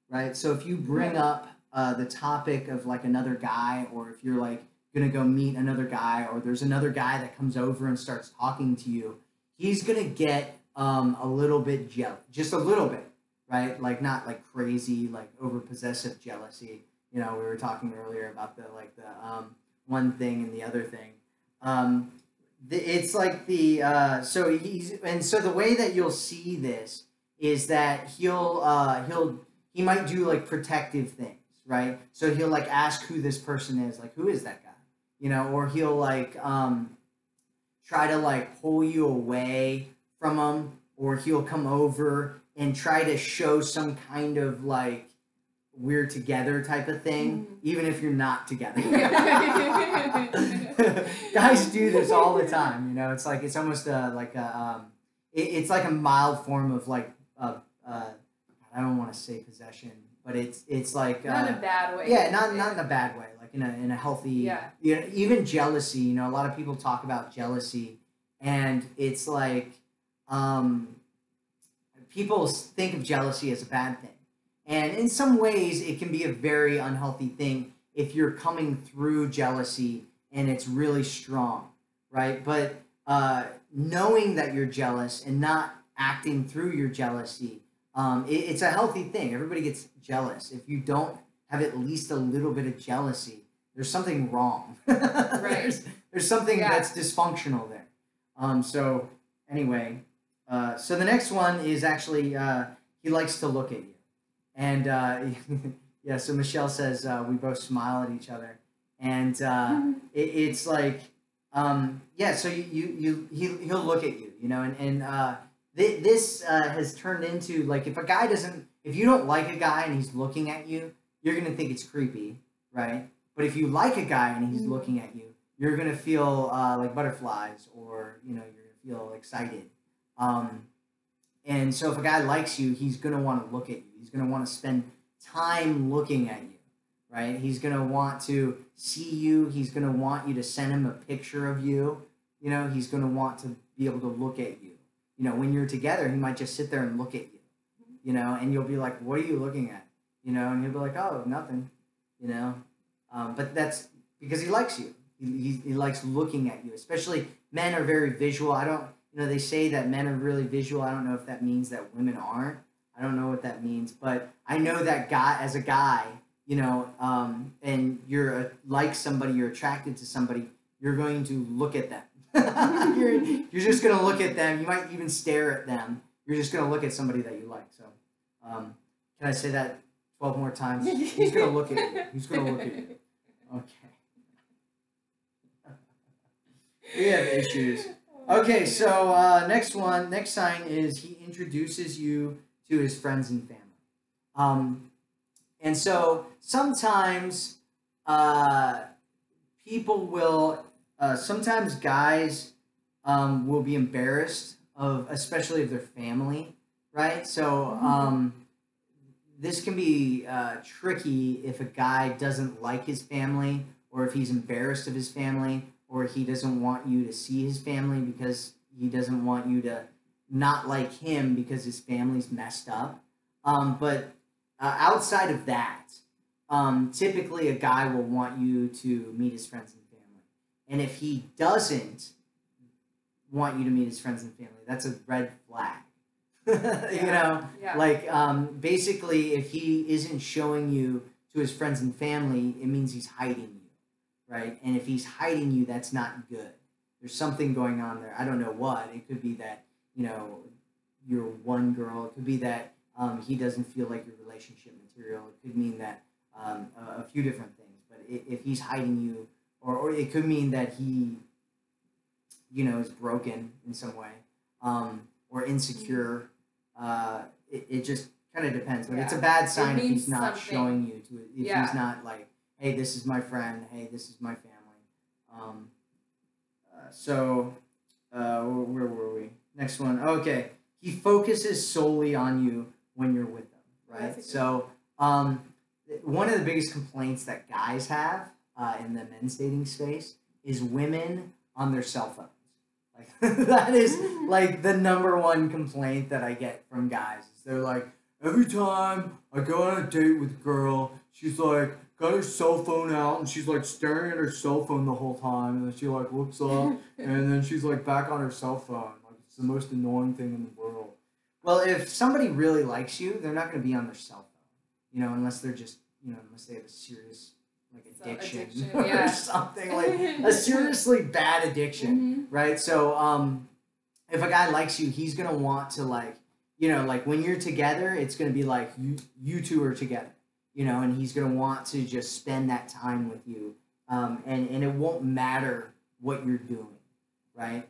right? So if you bring up the topic of like another guy, or if you're like gonna go meet another guy, or there's another guy that comes over and starts talking to you, he's gonna get a little bit jealous, just a little bit, right? Like not like crazy, like over possessive jealousy. You know, we were talking earlier about the one thing and the other thing. It's like the so the way that you'll see this is that he might do like protective things, right? So he'll like ask who this person is, like who is that guy, you know, or he'll like try to like pull you away from him, or he'll come over and try to show some kind of like we're together type of thing, even if you're not together. Guys do this all the time, you know. It's like it's almost it's like a mild form of like I don't want to say possession, but it's like not in a bad way. Yeah, not in a bad way, like in a healthy. Yeah. You know, even jealousy. You know, a lot of people talk about jealousy, and it's like people think of jealousy as a bad thing, and in some ways, it can be a very unhealthy thing if you're coming through jealousy and it's really strong, right? But knowing that you're jealous and not acting through your jealousy. It's a healthy thing. Everybody gets jealous. If you don't have at least a little bit of jealousy, there's something wrong. Right. There's something that's dysfunctional there. So anyway, so the next one is actually he likes to look at you, and yeah. So Michelle says we both smile at each other, and it's like yeah. So he'll look at you, you know, and this has turned into like if you don't like a guy and he's looking at you, you're gonna think it's creepy, right? But if you like a guy and he's looking at you, you're gonna feel like butterflies, or you're gonna feel excited. Um, and so if a guy likes you, he's gonna want to look at you. He's gonna want to spend time looking at you, right? He's gonna want to see you. He's gonna want you to send him a picture of you. He's gonna want to be able to look at you. When you're together, he might just sit there and look at you. And you'll be like, "What are you looking at?" And he'll be like, "Oh, nothing." But that's because he likes you. He likes looking at you. Especially men are very visual. I don't. They say that men are really visual. I don't know if that means that women aren't. I don't know what that means, but I know that as a guy, and you're like somebody, you're attracted to somebody, you're going to look at them. you're just going to look at them. You might even stare at them. You're just going to look at somebody that you like. So, can I say that 12 more times? He's going to look at you. He's going to look at you. Okay. We have issues. Okay, so next sign is he introduces you to his friends and family. And so sometimes people will, sometimes guys will be embarrassed especially of their family, right? So this can be tricky if a guy doesn't like his family, or if he's embarrassed of his family, or he doesn't want you to see his family because he doesn't want you to not like him because his family's messed up. But outside of that, typically a guy will want you to meet his friends and family. And if he doesn't want you to meet his friends and family, that's a red flag. Basically, if he isn't showing you to his friends and family, it means he's hiding you. Right? And if he's hiding you, that's not good. There's something going on there. I don't know what. It could be that, you're one girl. It could be that he doesn't feel like your relationship material. It could mean that a few different things. But if he's hiding you, or it could mean that he, is broken in some way, or insecure. It just kind of depends. But it's a bad sign if he's not showing you to it. If he's not like, hey, this is my friend. Hey, this is my family. Where were we? Next one. Okay. He focuses solely on you when you're with them, right? So, one of the biggest complaints that guys have in the men's dating space is women on their cell phones. Like, that is like the number one complaint that I get from guys. They're like, every time I go on a date with a girl, she's like, got her cell phone out, and she's like staring at her cell phone the whole time, and then she like looks up, and then she's like back on her cell phone. Like, it's the most annoying thing in the world. Well, if somebody really likes you, they're not going to be on their cell phone, unless they're just, unless they have a serious like addiction or something, like a seriously bad addiction, right? So if a guy likes you, he's going to want to like when you're together, it's going to be like you two are together. And he's going to want to just spend that time with you. And it won't matter what you're doing, right?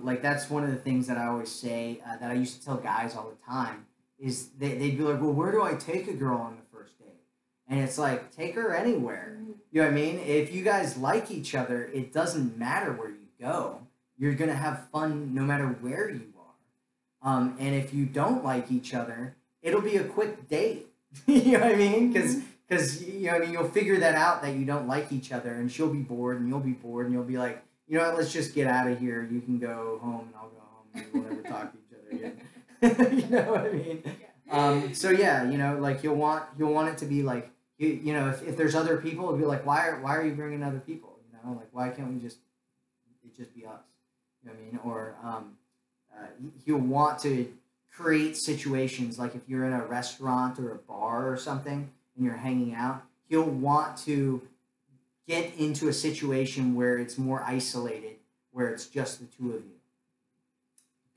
Like, that's one of the things that I always say, that I used to tell guys all the time, is they'd be like, well, where do I take a girl on the first date? And it's like, take her anywhere. You know what I mean? If you guys like each other, it doesn't matter where you go. You're going to have fun no matter where you are. And if you don't like each other, it'll be a quick date. You know what I mean? Because you'll figure that out, that you don't like each other, and she'll be bored, and you'll be bored, and you'll be like, you know what, let's just get out of here. You can go home, and I'll go home, and we'll never talk to each other again. You know what I mean? Like you'll want it to be like, if there's other people, it'll be like, why are you bringing other people? Like, why can't it just be us? You know what I mean? Or he'll want to create situations, like if you're in a restaurant or a bar or something and you're hanging out, he'll want to get into a situation where it's more isolated, where it's just the two of you.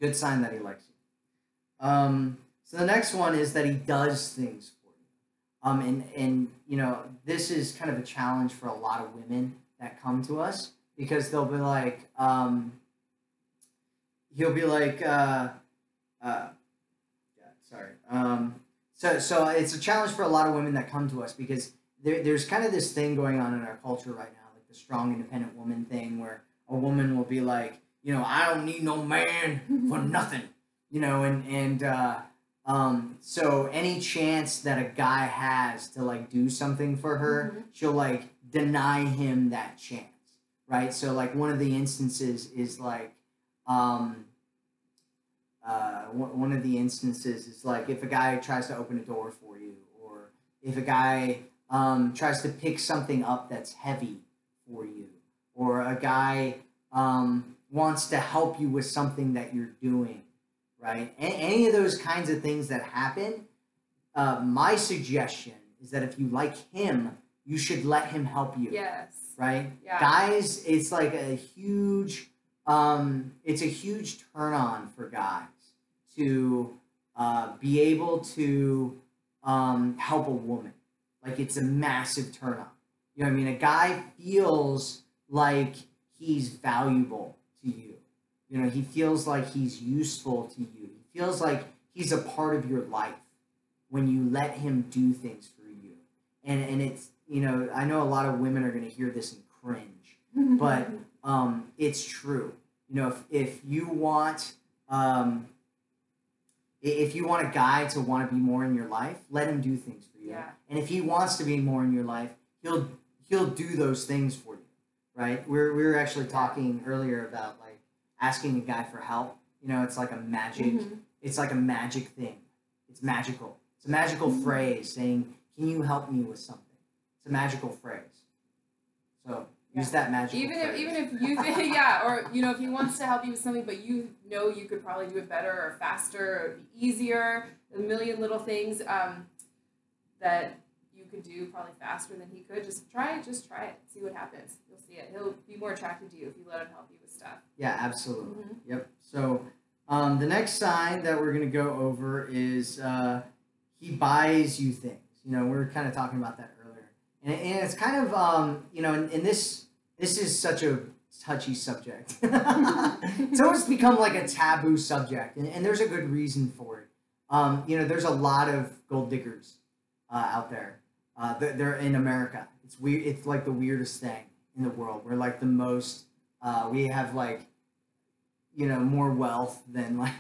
Good sign that he likes you. So the next one is that he does things for you. And this is kind of a challenge for a lot of women that come to us, because they'll be like, he'll be like, So it's a challenge for a lot of women that come to us, because there's kind of this thing going on in our culture right now, like the the strong, independent woman thing, where a woman will be like, you know, I don't need no man for nothing, you know, so any chance that a guy has to like do something for her, she'll like deny him that chance, right? So like one of the instances is like, one of the instances is like if a guy tries to open a door for you, or if a guy tries to pick something up that's heavy for you, or a guy wants to help you with something that you're doing, right? Any of those kinds of things that happen, my suggestion is that if you like him, you should let him help you. Yes. Right? Yeah. Guys, it's like a huge, it's a huge turn on for guys to be able to help a woman. Like, it's a massive turn on. You know what I mean? A guy feels like he's valuable to you. You know, he feels like he's useful to you. He feels like he's a part of your life when you let him do things for you. And it's, you know, I know a lot of women are going to hear this and cringe, but it's true. You know, if you want a guy to want to be more in your life, let him do things for you. Yeah. And if he wants to be more in your life, he'll do those things for you, right? We were actually talking earlier about like asking a guy for help. You know, it's like a magic. It's like a magic thing. It's magical. It's a magical phrase saying, "Can you help me with something?" It's a magical phrase. So use that magical phrase. Even if you yeah, or you know, if he wants to help you with something, but you know you could probably do it better or faster or easier, a million little things that you could do probably faster than he could. Just try it. See what happens. You'll see it. He'll be more attracted to you if you let him help you with stuff. Yeah, absolutely. Yep. So the next sign that we're going to go over is he buys you things. You know, we were kind of talking about that earlier. And it's kind of, you know, and this is such a touchy subject. It's almost become like a taboo subject. And there's a good reason for it. You know, there's a lot of gold diggers out there. They're in America. It's weird. It's like the weirdest thing in the world. We're like the most, we have like, you know, more wealth than like,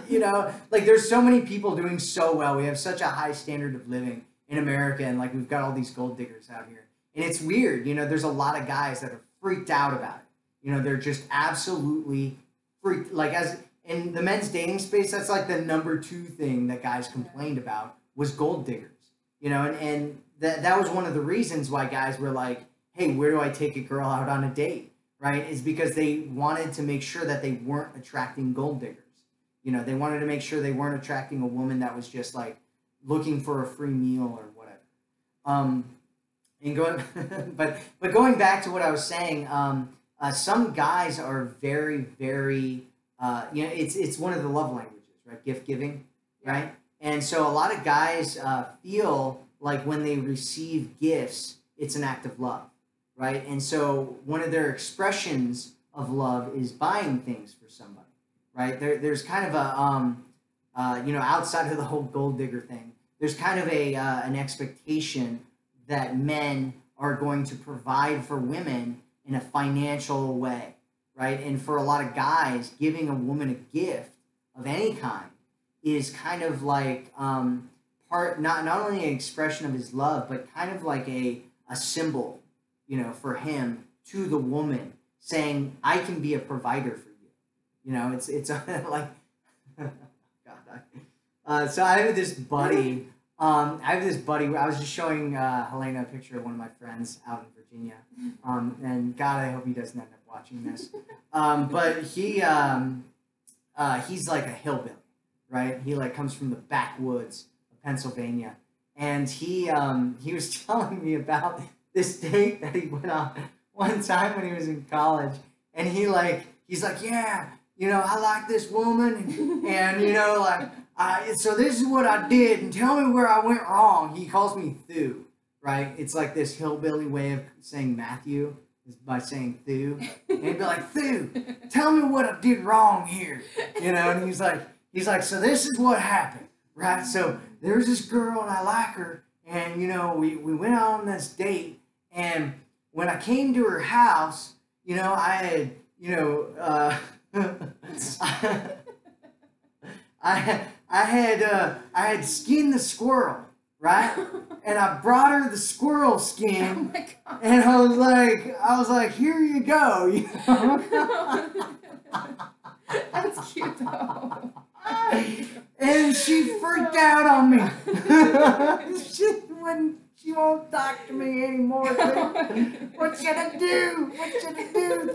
you know, like there's so many people doing so well. We have such a high standard of living in America, and like we've got all these gold diggers out here. And it's weird, you know, there's a lot of guys that are freaked out about it. You know, they're just absolutely freaked. Like as in the men's dating space, that's like the #2 thing that guys complained about was gold diggers. You know, and that was one of the reasons why guys were like, hey, where do I take a girl out on a date? Right? Is because they wanted to make sure that they weren't attracting gold diggers. You know, they wanted to make sure they weren't attracting a woman that was just like looking for a free meal or whatever. And going, but going back to what I was saying, some guys are very, very, you know, it's one of the love languages, right? Gift giving, right? And so a lot of guys feel like when they receive gifts, it's an act of love, right? And so one of their expressions of love is buying things for somebody, right? There's kind of a, you know, outside of the whole gold digger thing, there's kind of an expectation that men are going to provide for women in a financial way, right? And for a lot of guys, giving a woman a gift of any kind is kind of like not only an expression of his love, but kind of like a symbol, you know, for him to the woman, saying, I can be a provider for you. You know, it's like, God. So I have this buddy. I was just showing Helena a picture of one of my friends out in Virginia. And God, I hope he doesn't end up watching this. But he's like a hillbilly, right? He like comes from the backwoods of Pennsylvania. And he was telling me about this date that he went on one time when he was in college. And he's like, yeah, you know, I like this woman. And you know, like, so this is what I did, and tell me where I went wrong. He calls me Thu, right? It's like this hillbilly way of saying Matthew is by saying Thu. And he'd be like, Thu, tell me what I did wrong here. You know, and he's like, so this is what happened, right? So there's this girl, and I like her, and, you know, we went on this date, and when I came to her house, you know, I had, you know, I had skinned the squirrel, right? And I brought her the squirrel Oh skin, my god. and I was like, here you go, you know. That's cute though. And she freaked out on me. She won't talk to me anymore, dude. What should I do? What should I do,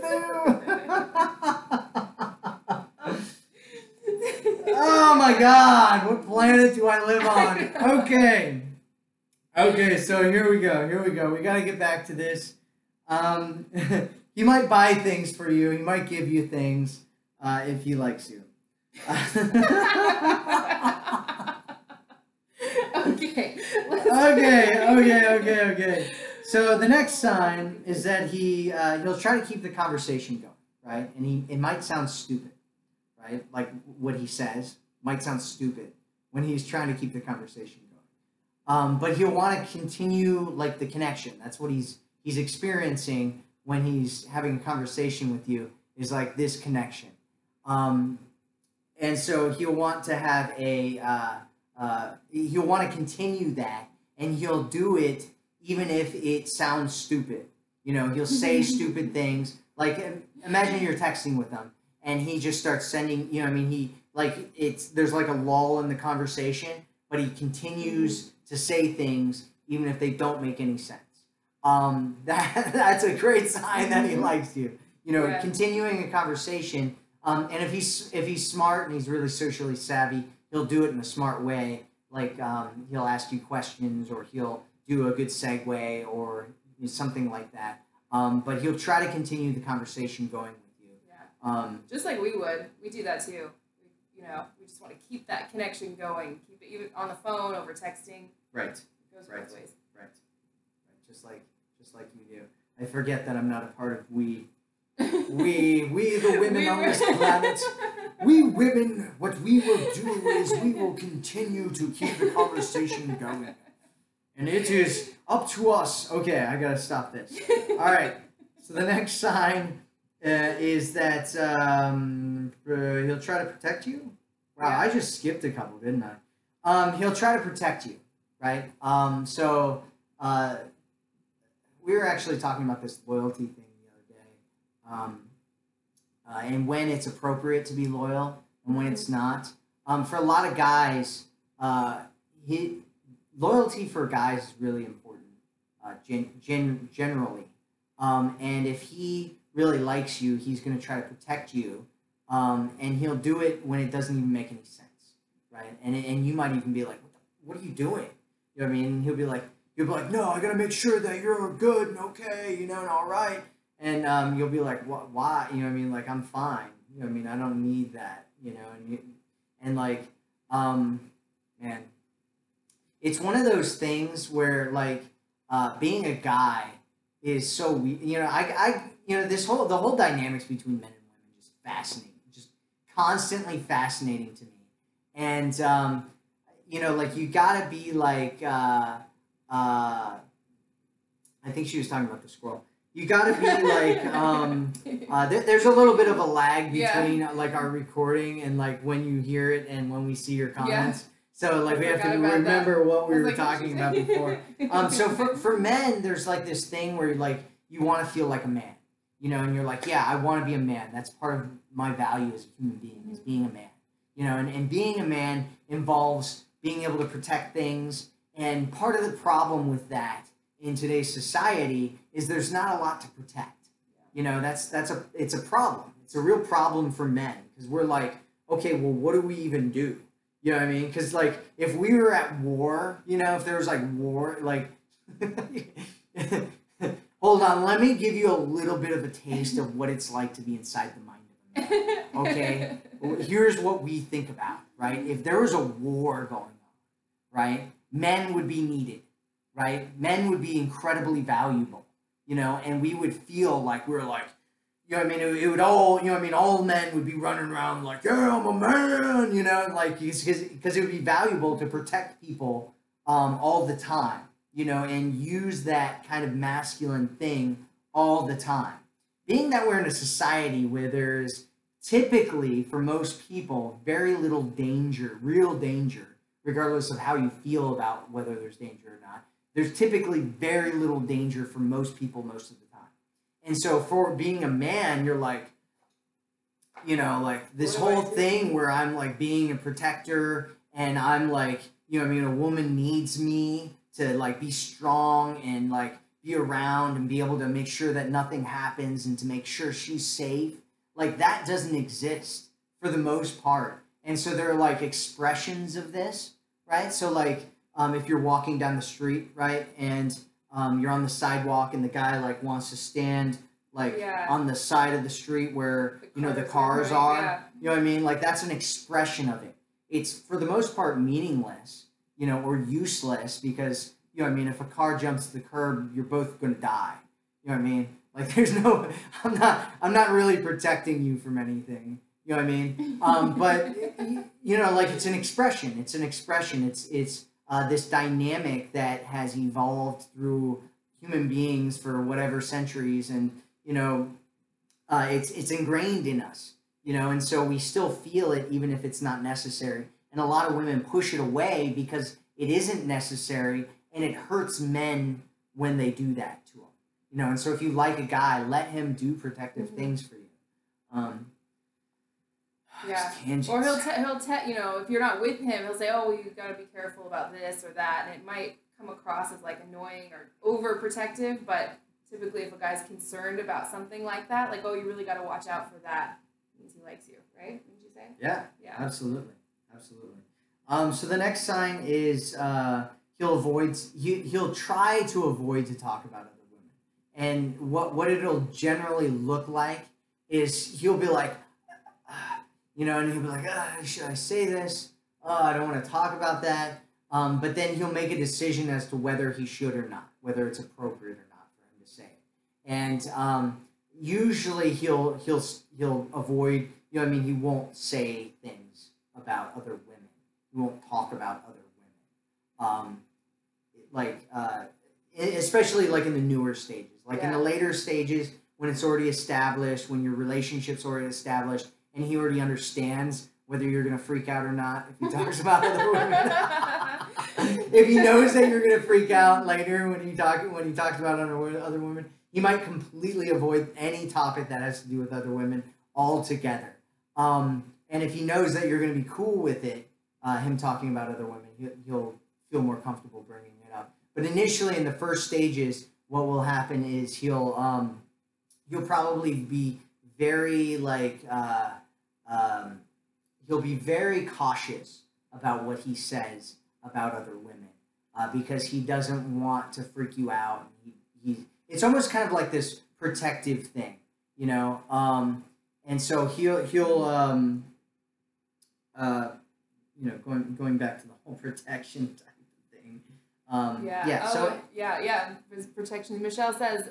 Oh my God, what planet do I live on? Okay, so here we go. We gotta get back to this. He might buy things for you. He might give you things if he likes you. Okay. Okay. So the next sign is that he'll try to keep the conversation going, right? And it might sound stupid, right? Like what he says might sound stupid when he's trying to keep the conversation going. But he'll want to continue like the connection. That's what he's experiencing when he's having a conversation with you, is like this connection. And so he'll want to have he'll want to continue that, and he'll do it even if it sounds stupid. You know, he'll say stupid things. Like, imagine you're texting with him, and he just starts sending, you know, I mean, there's like a lull in the conversation, but he continues to say things even if they don't make any sense. That's a great sign that he likes you. You know, continuing a conversation. And if he's smart and he's really socially savvy, he'll do it in a smart way. Like he'll ask you questions, or he'll do a good segue, or something like that. But he'll try to continue the conversation going with you. Yeah. Just like we would. We do that too. We just want to keep that connection going. Keep it even on the phone, over texting. Right. It goes both ways. Right. Just like you do. I forget that I'm not a part of we. We the women on this planet, we women, what we will do is we will continue to keep the conversation going. And it is up to us. Okay, I gotta stop this. All right, so the next sign is that he'll try to protect you. Wow, I just skipped a couple, didn't I? He'll try to protect you, right? So we were actually talking about this loyalty thing. And when it's appropriate to be loyal and when it's not. For a lot of guys, loyalty for guys is really important, generally. And if he really likes you, he's going to try to protect you, and he'll do it when it doesn't even make any sense, right? And you might even be like, what are you doing? You know what I mean? And he'll be like, no, I got to make sure that you're good and okay, and all right. And you'll be like, what? Why? You know what I mean? Like, I'm fine. You know what I mean? I don't need that. Man, it's one of those things where like being a guy is so weird. The whole dynamics between men and women is fascinating, just constantly fascinating to me. And like you gotta be like, I think she was talking about the squirrel. You got to be like, there's a little bit of a lag between like our recording and like when you hear it and when we see your comments. Yeah. So like we have to remember what we were talking about before. So for men, there's like this thing where like you want to feel like a man, and you're like, yeah, I want to be a man. That's part of my value as a human being, is being a man, and being a man involves being able to protect things. And part of the problem with that in today's society is there's not a lot to protect. It's a problem. It's a real problem for men, because we're like, okay, well, what do we even do? You know what I mean? Because like if we were at war, if there was like war, like hold on, let me give you a little bit of a taste of what it's like to be inside the mind of a man. Okay, here's what we think about, right? If there was a war going on, right, men would be needed. Right? Men would be incredibly valuable, and we would feel like we're like, it would all, all men would be running around like, yeah, I'm a man, like, because it would be valuable to protect people all the time, and use that kind of masculine thing all the time. Being that we're in a society where there's typically, for most people, very little danger, real danger, regardless of how you feel about whether there's danger or not. There's typically very little danger for most people most of the time. And so for being a man, you're like, like this whole thing where I'm like being a protector and I'm like, a woman needs me to like be strong and like be around and be able to make sure that nothing happens and to make sure she's safe. Like that doesn't exist for the most part. And so there are like expressions of this, right? So like if you're walking down the street, right, and you're on the sidewalk and the guy like wants to stand like on the side of the street where the cars are, you know what I mean? Like that's an expression of it. It's for the most part meaningless, or useless because if a car jumps the curb, you're both going to die. You know what I mean? Like there's no, I'm not really protecting you from anything. You know what I mean? But like it's an expression. It's an expression. It's this dynamic that has evolved through human beings for whatever centuries, and it's ingrained in us. And so we still feel it even if it's not necessary. And a lot of women push it away because it isn't necessary, and it hurts men when they do that to them. And so if you like a guy, let him do protective things for you. Or he'll if you're not with him, he'll say, "Oh, you got to be careful about this or that," and it might come across as like annoying or overprotective. But typically, if a guy's concerned about something like that, like, "Oh, you really got to watch out for that," it means he likes you, right? Wouldn't you say? Yeah. Absolutely. So the next sign is he'll try to avoid to talk about other women, and what it'll generally look like is he'll be like. And he'll be like, should I say this? I don't want to talk about that. But then he'll make a decision as to whether he should or not, whether it's appropriate or not for him to say it. And usually he'll avoid, he won't say things about other women. He won't talk about other women. Especially like in the newer stages. Like in the later stages, when it's already established, when your relationship's already established, and he already understands whether you're going to freak out or not if he talks about other women. If he knows that you're going to freak out later when he talks about other women, he might completely avoid any topic that has to do with other women altogether. And if he knows that you're going to be cool with it, him talking about other women, he'll feel more comfortable bringing it up. But initially, in the first stages, what will happen is he'll probably be very he'll be very cautious about what he says about other women because he doesn't want to freak you out. It's almost kind of like this protective thing, and so he'll going back to the whole protection type of thing. His protection. Michelle says,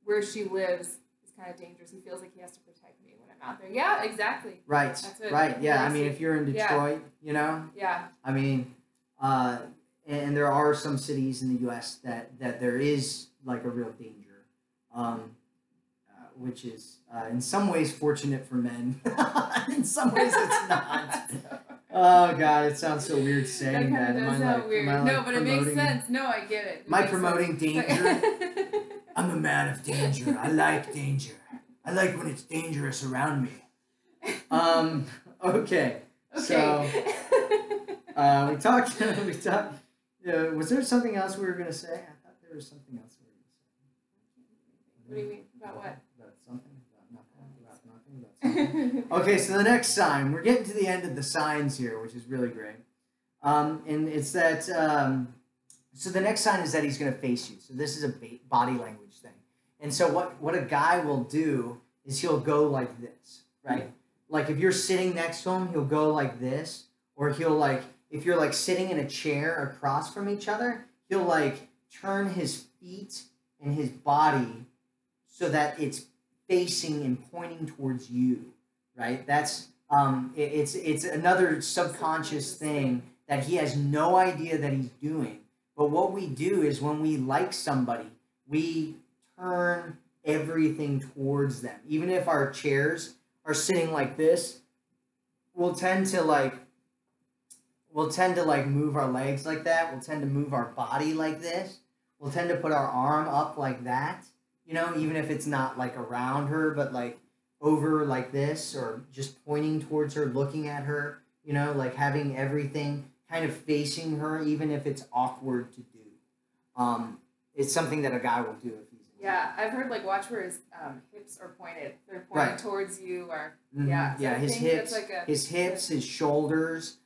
where she lives is kind of dangerous. He feels like he has to protect me when I'm out there. Yeah, exactly. Right. Right. Yeah. I mean, if you're in Detroit, Yeah. I mean, and there are some cities in the U.S. that there is like a real danger, which is in some ways fortunate for men. In some ways, it's not. Oh God, it sounds so weird saying that. Does sound weird. No, but it makes sense. No, I get it. Am I promoting danger? I'm a man of danger. I like danger. I like when it's dangerous around me. Okay. So we talked. Was there something else we were going to say? I thought there was something else we were going to say. What do you mean? About what? About something. About nothing. Okay, so the next sign. We're getting to the end of the signs here, which is really great. And it's that. So the next sign is that he's going to face you. So this is a body language thing. And so what a guy will do is he'll go like this, right? Like if you're sitting next to him, he'll go like this, or he'll like if you're like sitting in a chair across from each other, he'll like turn his feet and his body so that it's facing and pointing towards you, right? That's it's another subconscious thing that he has no idea that he's doing, But what we do is when we like somebody, we turn everything towards them. Even if our chairs are sitting like this, we'll tend to like move our legs like that. We'll tend to move our body like this. We'll tend to put our arm up like that, even if it's not like around her, but like over like this, or just pointing towards her, looking at her, like having everything kind of facing her, even if it's awkward to do. It's something that a guy will do if he's yeah. I've heard like watch where his hips are pointed. They're pointing towards you, or yeah. So yeah, his hips, his shoulders,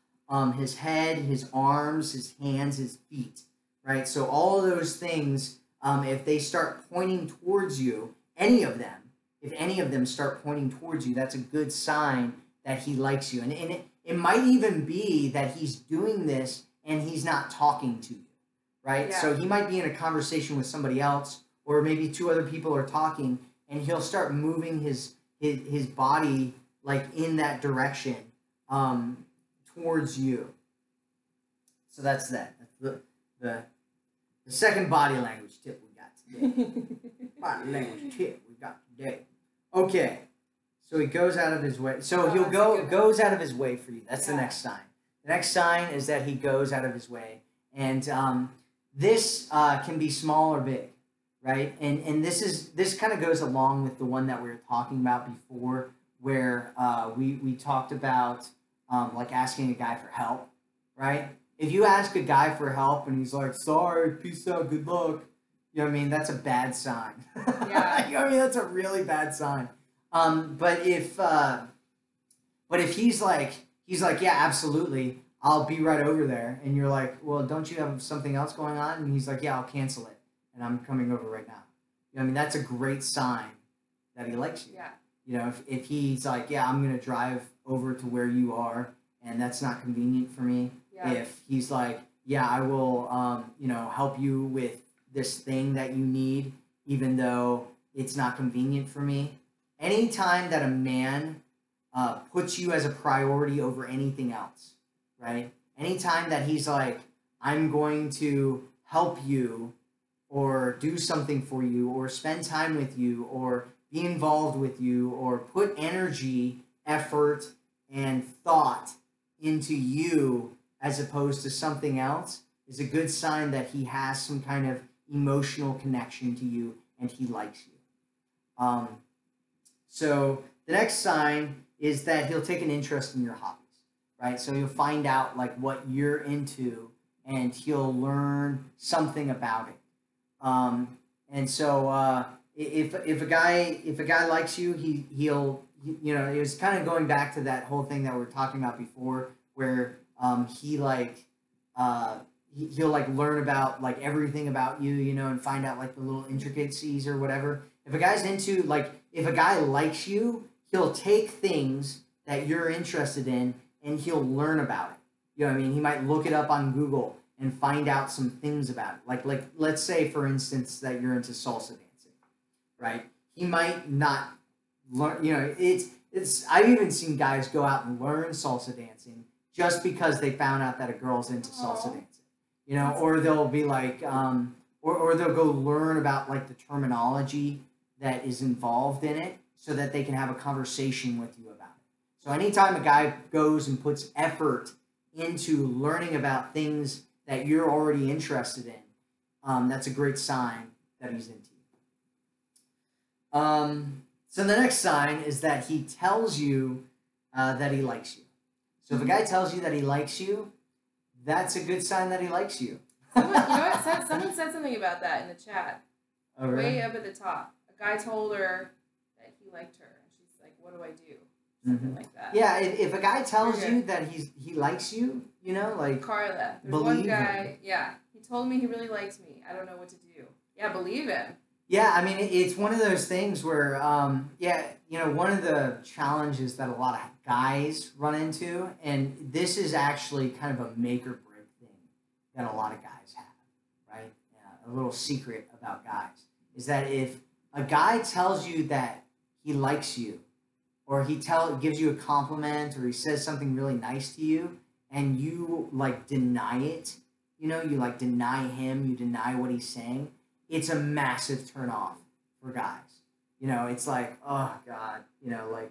his head, his arms, his hands, his feet. Right. So all of those things, if they start pointing towards you, if any of them start pointing towards you, that's a good sign that he likes you. And it might even be that he's doing this and he's not talking to you. Right? Yeah. So he might be in a conversation with somebody else, or maybe two other people are talking, and he'll start moving his body like in that direction towards you. So that's that. That's the second body language tip we got today. Body language tip we got today. Okay. So he goes out of his way. So he'll goes out of his way for you. That's the next sign. The next sign is that he goes out of his way. And this can be small or big, right? And this kind of goes along with the one that we were talking about before, where we talked about like asking a guy for help, right? If you ask a guy for help and he's like, sorry, peace out, good luck, that's a bad sign. Yeah. That's a really bad sign. But if he's like, yeah, absolutely, I'll be right over there. And you're like, well, don't you have something else going on? And he's like, yeah, I'll cancel it. And I'm coming over right now. That's a great sign that he likes you. Yeah. If he's like, yeah, I'm going to drive over to where you are, and that's not convenient for me. Yeah. If he's like, yeah, I will, help you with this thing that you need, even though it's not convenient for me. Anytime that a man puts you as a priority over anything else, right? Anytime that he's like, I'm going to help you or do something for you or spend time with you or be involved with you or put energy, effort, and thought into you as opposed to something else, is a good sign that he has some kind of emotional connection to you and he likes you. So the next sign is that he'll take an interest in your hobbies, right? So you'll find out like what you're into, and he'll learn something about it. And so if a guy likes you, he'll it was kind of going back to that whole thing that we were talking about before, where he'll like learn about like everything about you, and find out like the little intricacies or whatever. If a guy's into if a guy likes you, he'll take things that you're interested in and he'll learn about it. You know what I mean? He might look it up on Google and find out some things about it. Like let's say, for instance, that you're into salsa dancing, right? He might not learn, it's I've even seen guys go out and learn salsa dancing just because they found out that a girl's into salsa dancing, or they'll be like, or they'll go learn about like the terminology that is involved in it so that they can have a conversation with you about it. So anytime a guy goes and puts effort into learning about things that you're already interested in, that's a great sign that he's into you. So the next sign is that he tells you that he likes you. So if a guy tells you that he likes you, that's a good sign that he likes you. Someone said something about that in the chat. Oh, really? Way up at the top. A guy told her that he liked her, and she's like, what do I do? Something like that. Yeah, if a guy tells you that he likes you, like Carla, there's one guy, he told me he really likes me. I don't know what to do. Yeah, believe him. Yeah, I mean, it's one of those things where, one of the challenges that a lot of guys run into, and this is actually kind of a make or break thing that a lot of guys have, right? A little secret about guys is that if a guy tells you that he likes you, or he gives you a compliment, or he says something really nice to you, and you like deny it, you know, you like deny him, you deny what he's saying, it's a massive turn off for guys. You know, it's like, oh God, you know, like,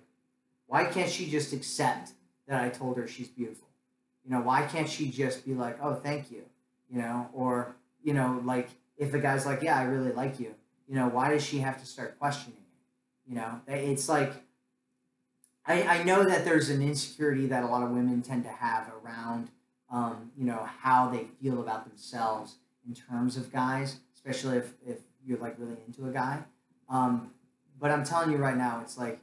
why can't she just accept that I told her she's beautiful? You know, why can't she just be like, oh, thank you, you know, or, you know, like, if a guy's like, yeah, I really like you, you know, why does she have to start questioning it? You know, it's like, I know that there's an insecurity that a lot of women tend to have around, you know, how they feel about themselves in terms of guys, especially if you're like really into a guy. But I'm telling you right now, it's like,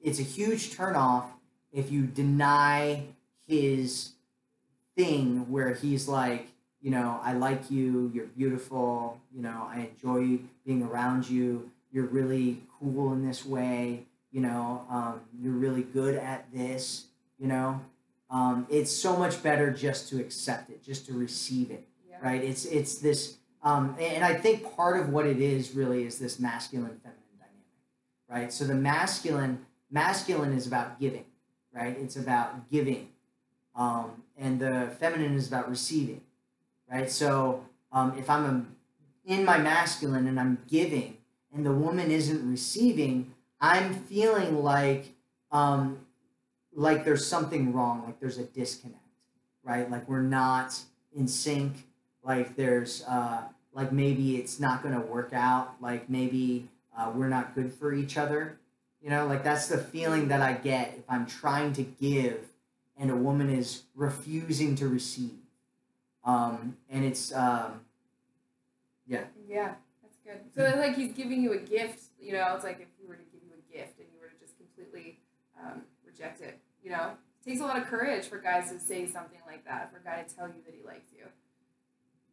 it's a huge turnoff if you deny his thing where he's like, you know, I like you, you're beautiful, you know, I enjoy being around you, you're really cool in this way, you know, you're really good at this, you know. It's so much better just to accept it, just to receive it, right? It's this, and I think part of what it is really is this masculine feminine dynamic, right? So the masculine is about giving, right? It's about giving, and the feminine is about receiving, right? So if I'm in my masculine and I'm giving, and the woman isn't receiving, I'm feeling like there's something wrong, like there's a disconnect, right? Like we're not in sync, like there's like maybe it's not going to work out, like maybe we're not good for each other, you know, like that's the feeling that I get if I'm trying to give and a woman is refusing to receive. And it's yeah. Yeah, that's good. So it's like he's giving you a gift, you know, it's like if he were to give you a gift and you were to just completely reject it, you know. It takes a lot of courage for guys to say something like that, for a guy to tell you that he likes you.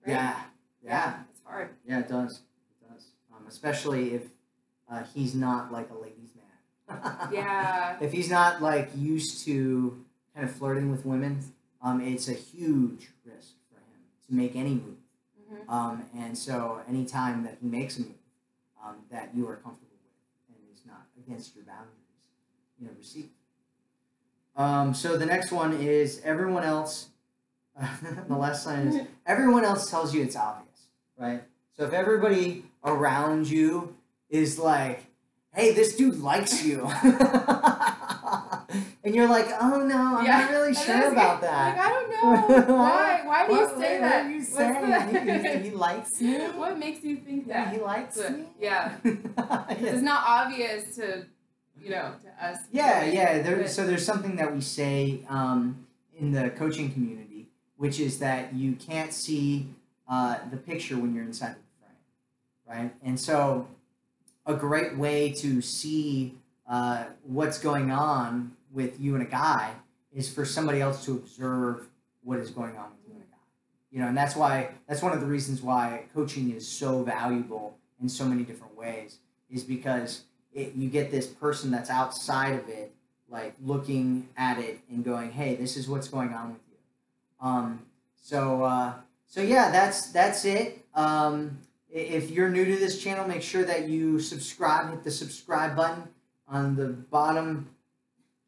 Right? Yeah. It's hard. Yeah, it does. It does. Especially if he's not like a ladies' man. Yeah. If he's not like used to kind of flirting with women, it's a huge risk for him to make any move. Mm-hmm. And so anytime that he makes a move that you are comfortable with and is not against your boundaries, you know, receive. So the next one is everyone else. The last line is everyone else tells you it's obvious, right? So if everybody around you is like, hey, this dude likes you. And you're like, oh no, I'm not really sure about that. Like, I don't know. Why do you say that? What are you saying? He likes me? What makes you think that? He likes me? Yeah. It's not obvious to, you know, to us. Yeah. So there's something that we say in the coaching community, which is that you can't see the picture when you're inside of the frame, right? And so a great way to see what's going on with you and a guy is for somebody else to observe what is going on with you and a guy. You know, and that's one of the reasons why coaching is so valuable in so many different ways, is because you get this person that's outside of it, like looking at it and going, hey, this is what's going on with you. So yeah, that's it. If you're new to this channel, make sure that you subscribe, hit the subscribe button on the bottom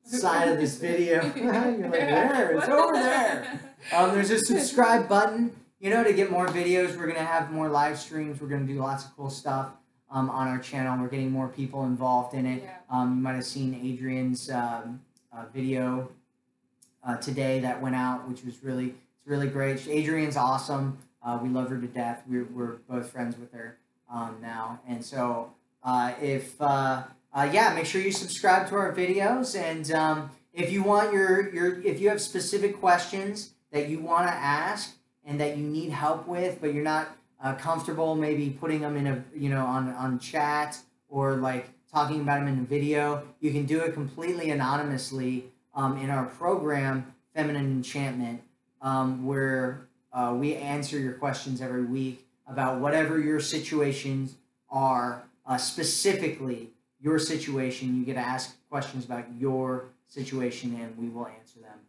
side of this video. You're like, there, it's over there. There's a subscribe button, you know, to get more videos. We're going to have more live streams. We're going to do lots of cool stuff on our channel. We're getting more people involved in it. You might have seen Adrian's video today that went out, which was really great. Adrian's awesome. We love her to death. We're both friends with her now. And so make sure you subscribe to our videos. And if you want if you have specific questions that you want to ask and that you need help with, but you're not comfortable maybe putting them in on chat or like talking about them in a video, you can do it completely anonymously in our program, Feminine Enchantment, where we answer your questions every week about whatever your situations are, specifically your situation. You get to ask questions about your situation and we will answer them.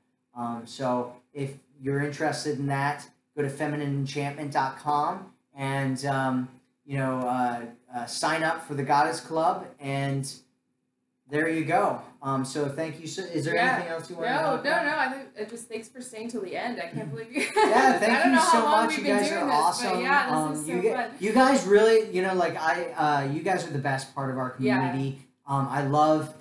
So if you're interested in that, go to feminineenchantment.com and sign up for the Goddess Club, and there you go. So thank you. So, is there anything else you want to No. about? I think just thanks for staying till the end. I can't believe you. Yeah, thank I don't you know so how long much. we've You been guys doing are this, awesome. but yeah, this is so fun. You guys really, like you guys are the best part of our community. I love,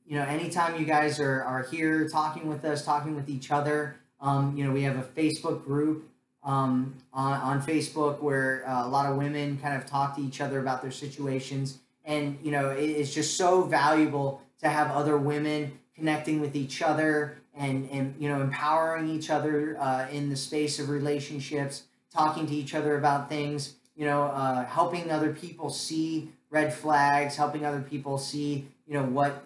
anytime you guys are here talking with us, talking with each other. We have a Facebook group on Facebook where a lot of women kind of talk to each other about their situations. And, it's just so valuable to have other women connecting with each other and empowering each other in the space of relationships, talking to each other about things, helping other people see red flags, helping other people see, what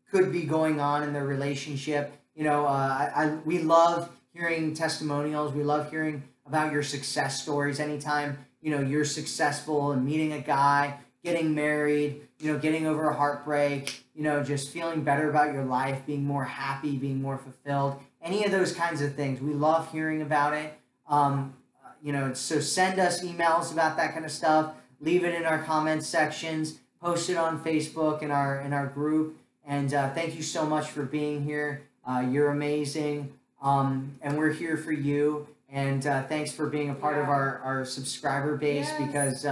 could be going on in their relationship. We love hearing testimonials. We love hearing about your success stories. Anytime, you're successful and meeting a guy, getting married, getting over a heartbreak, just feeling better about your life, being more happy, being more fulfilled, any of those kinds of things. We love hearing about it. So send us emails about that kind of stuff. Leave it in our comments sections. Post it on Facebook in our group. And thank you so much for being here. You're amazing. And we're here for you. And thanks for being a part of our subscriber base because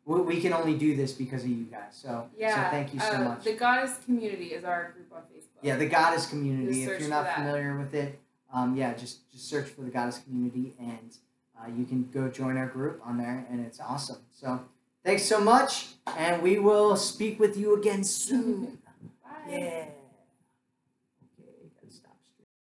we can only do this because of you guys. So thank you so much. The Goddess Community is our group on Facebook. Yeah, the Goddess Community. Just if you're not familiar with it, just search for the Goddess Community and you can go join our group on there, and it's awesome. So thanks so much, and we will speak with you again soon. Bye. Yeah.